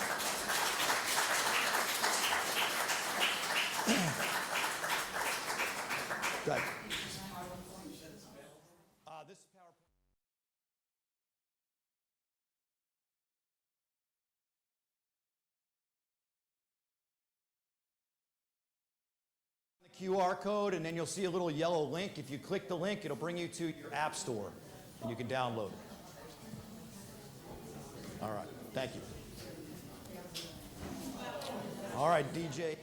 Go ahead. This is PowerPoint. The QR code, and then you'll see a little yellow link. If you click the link, it'll bring you to your app store, and you can download it. All right. Thank you. All right, DJ.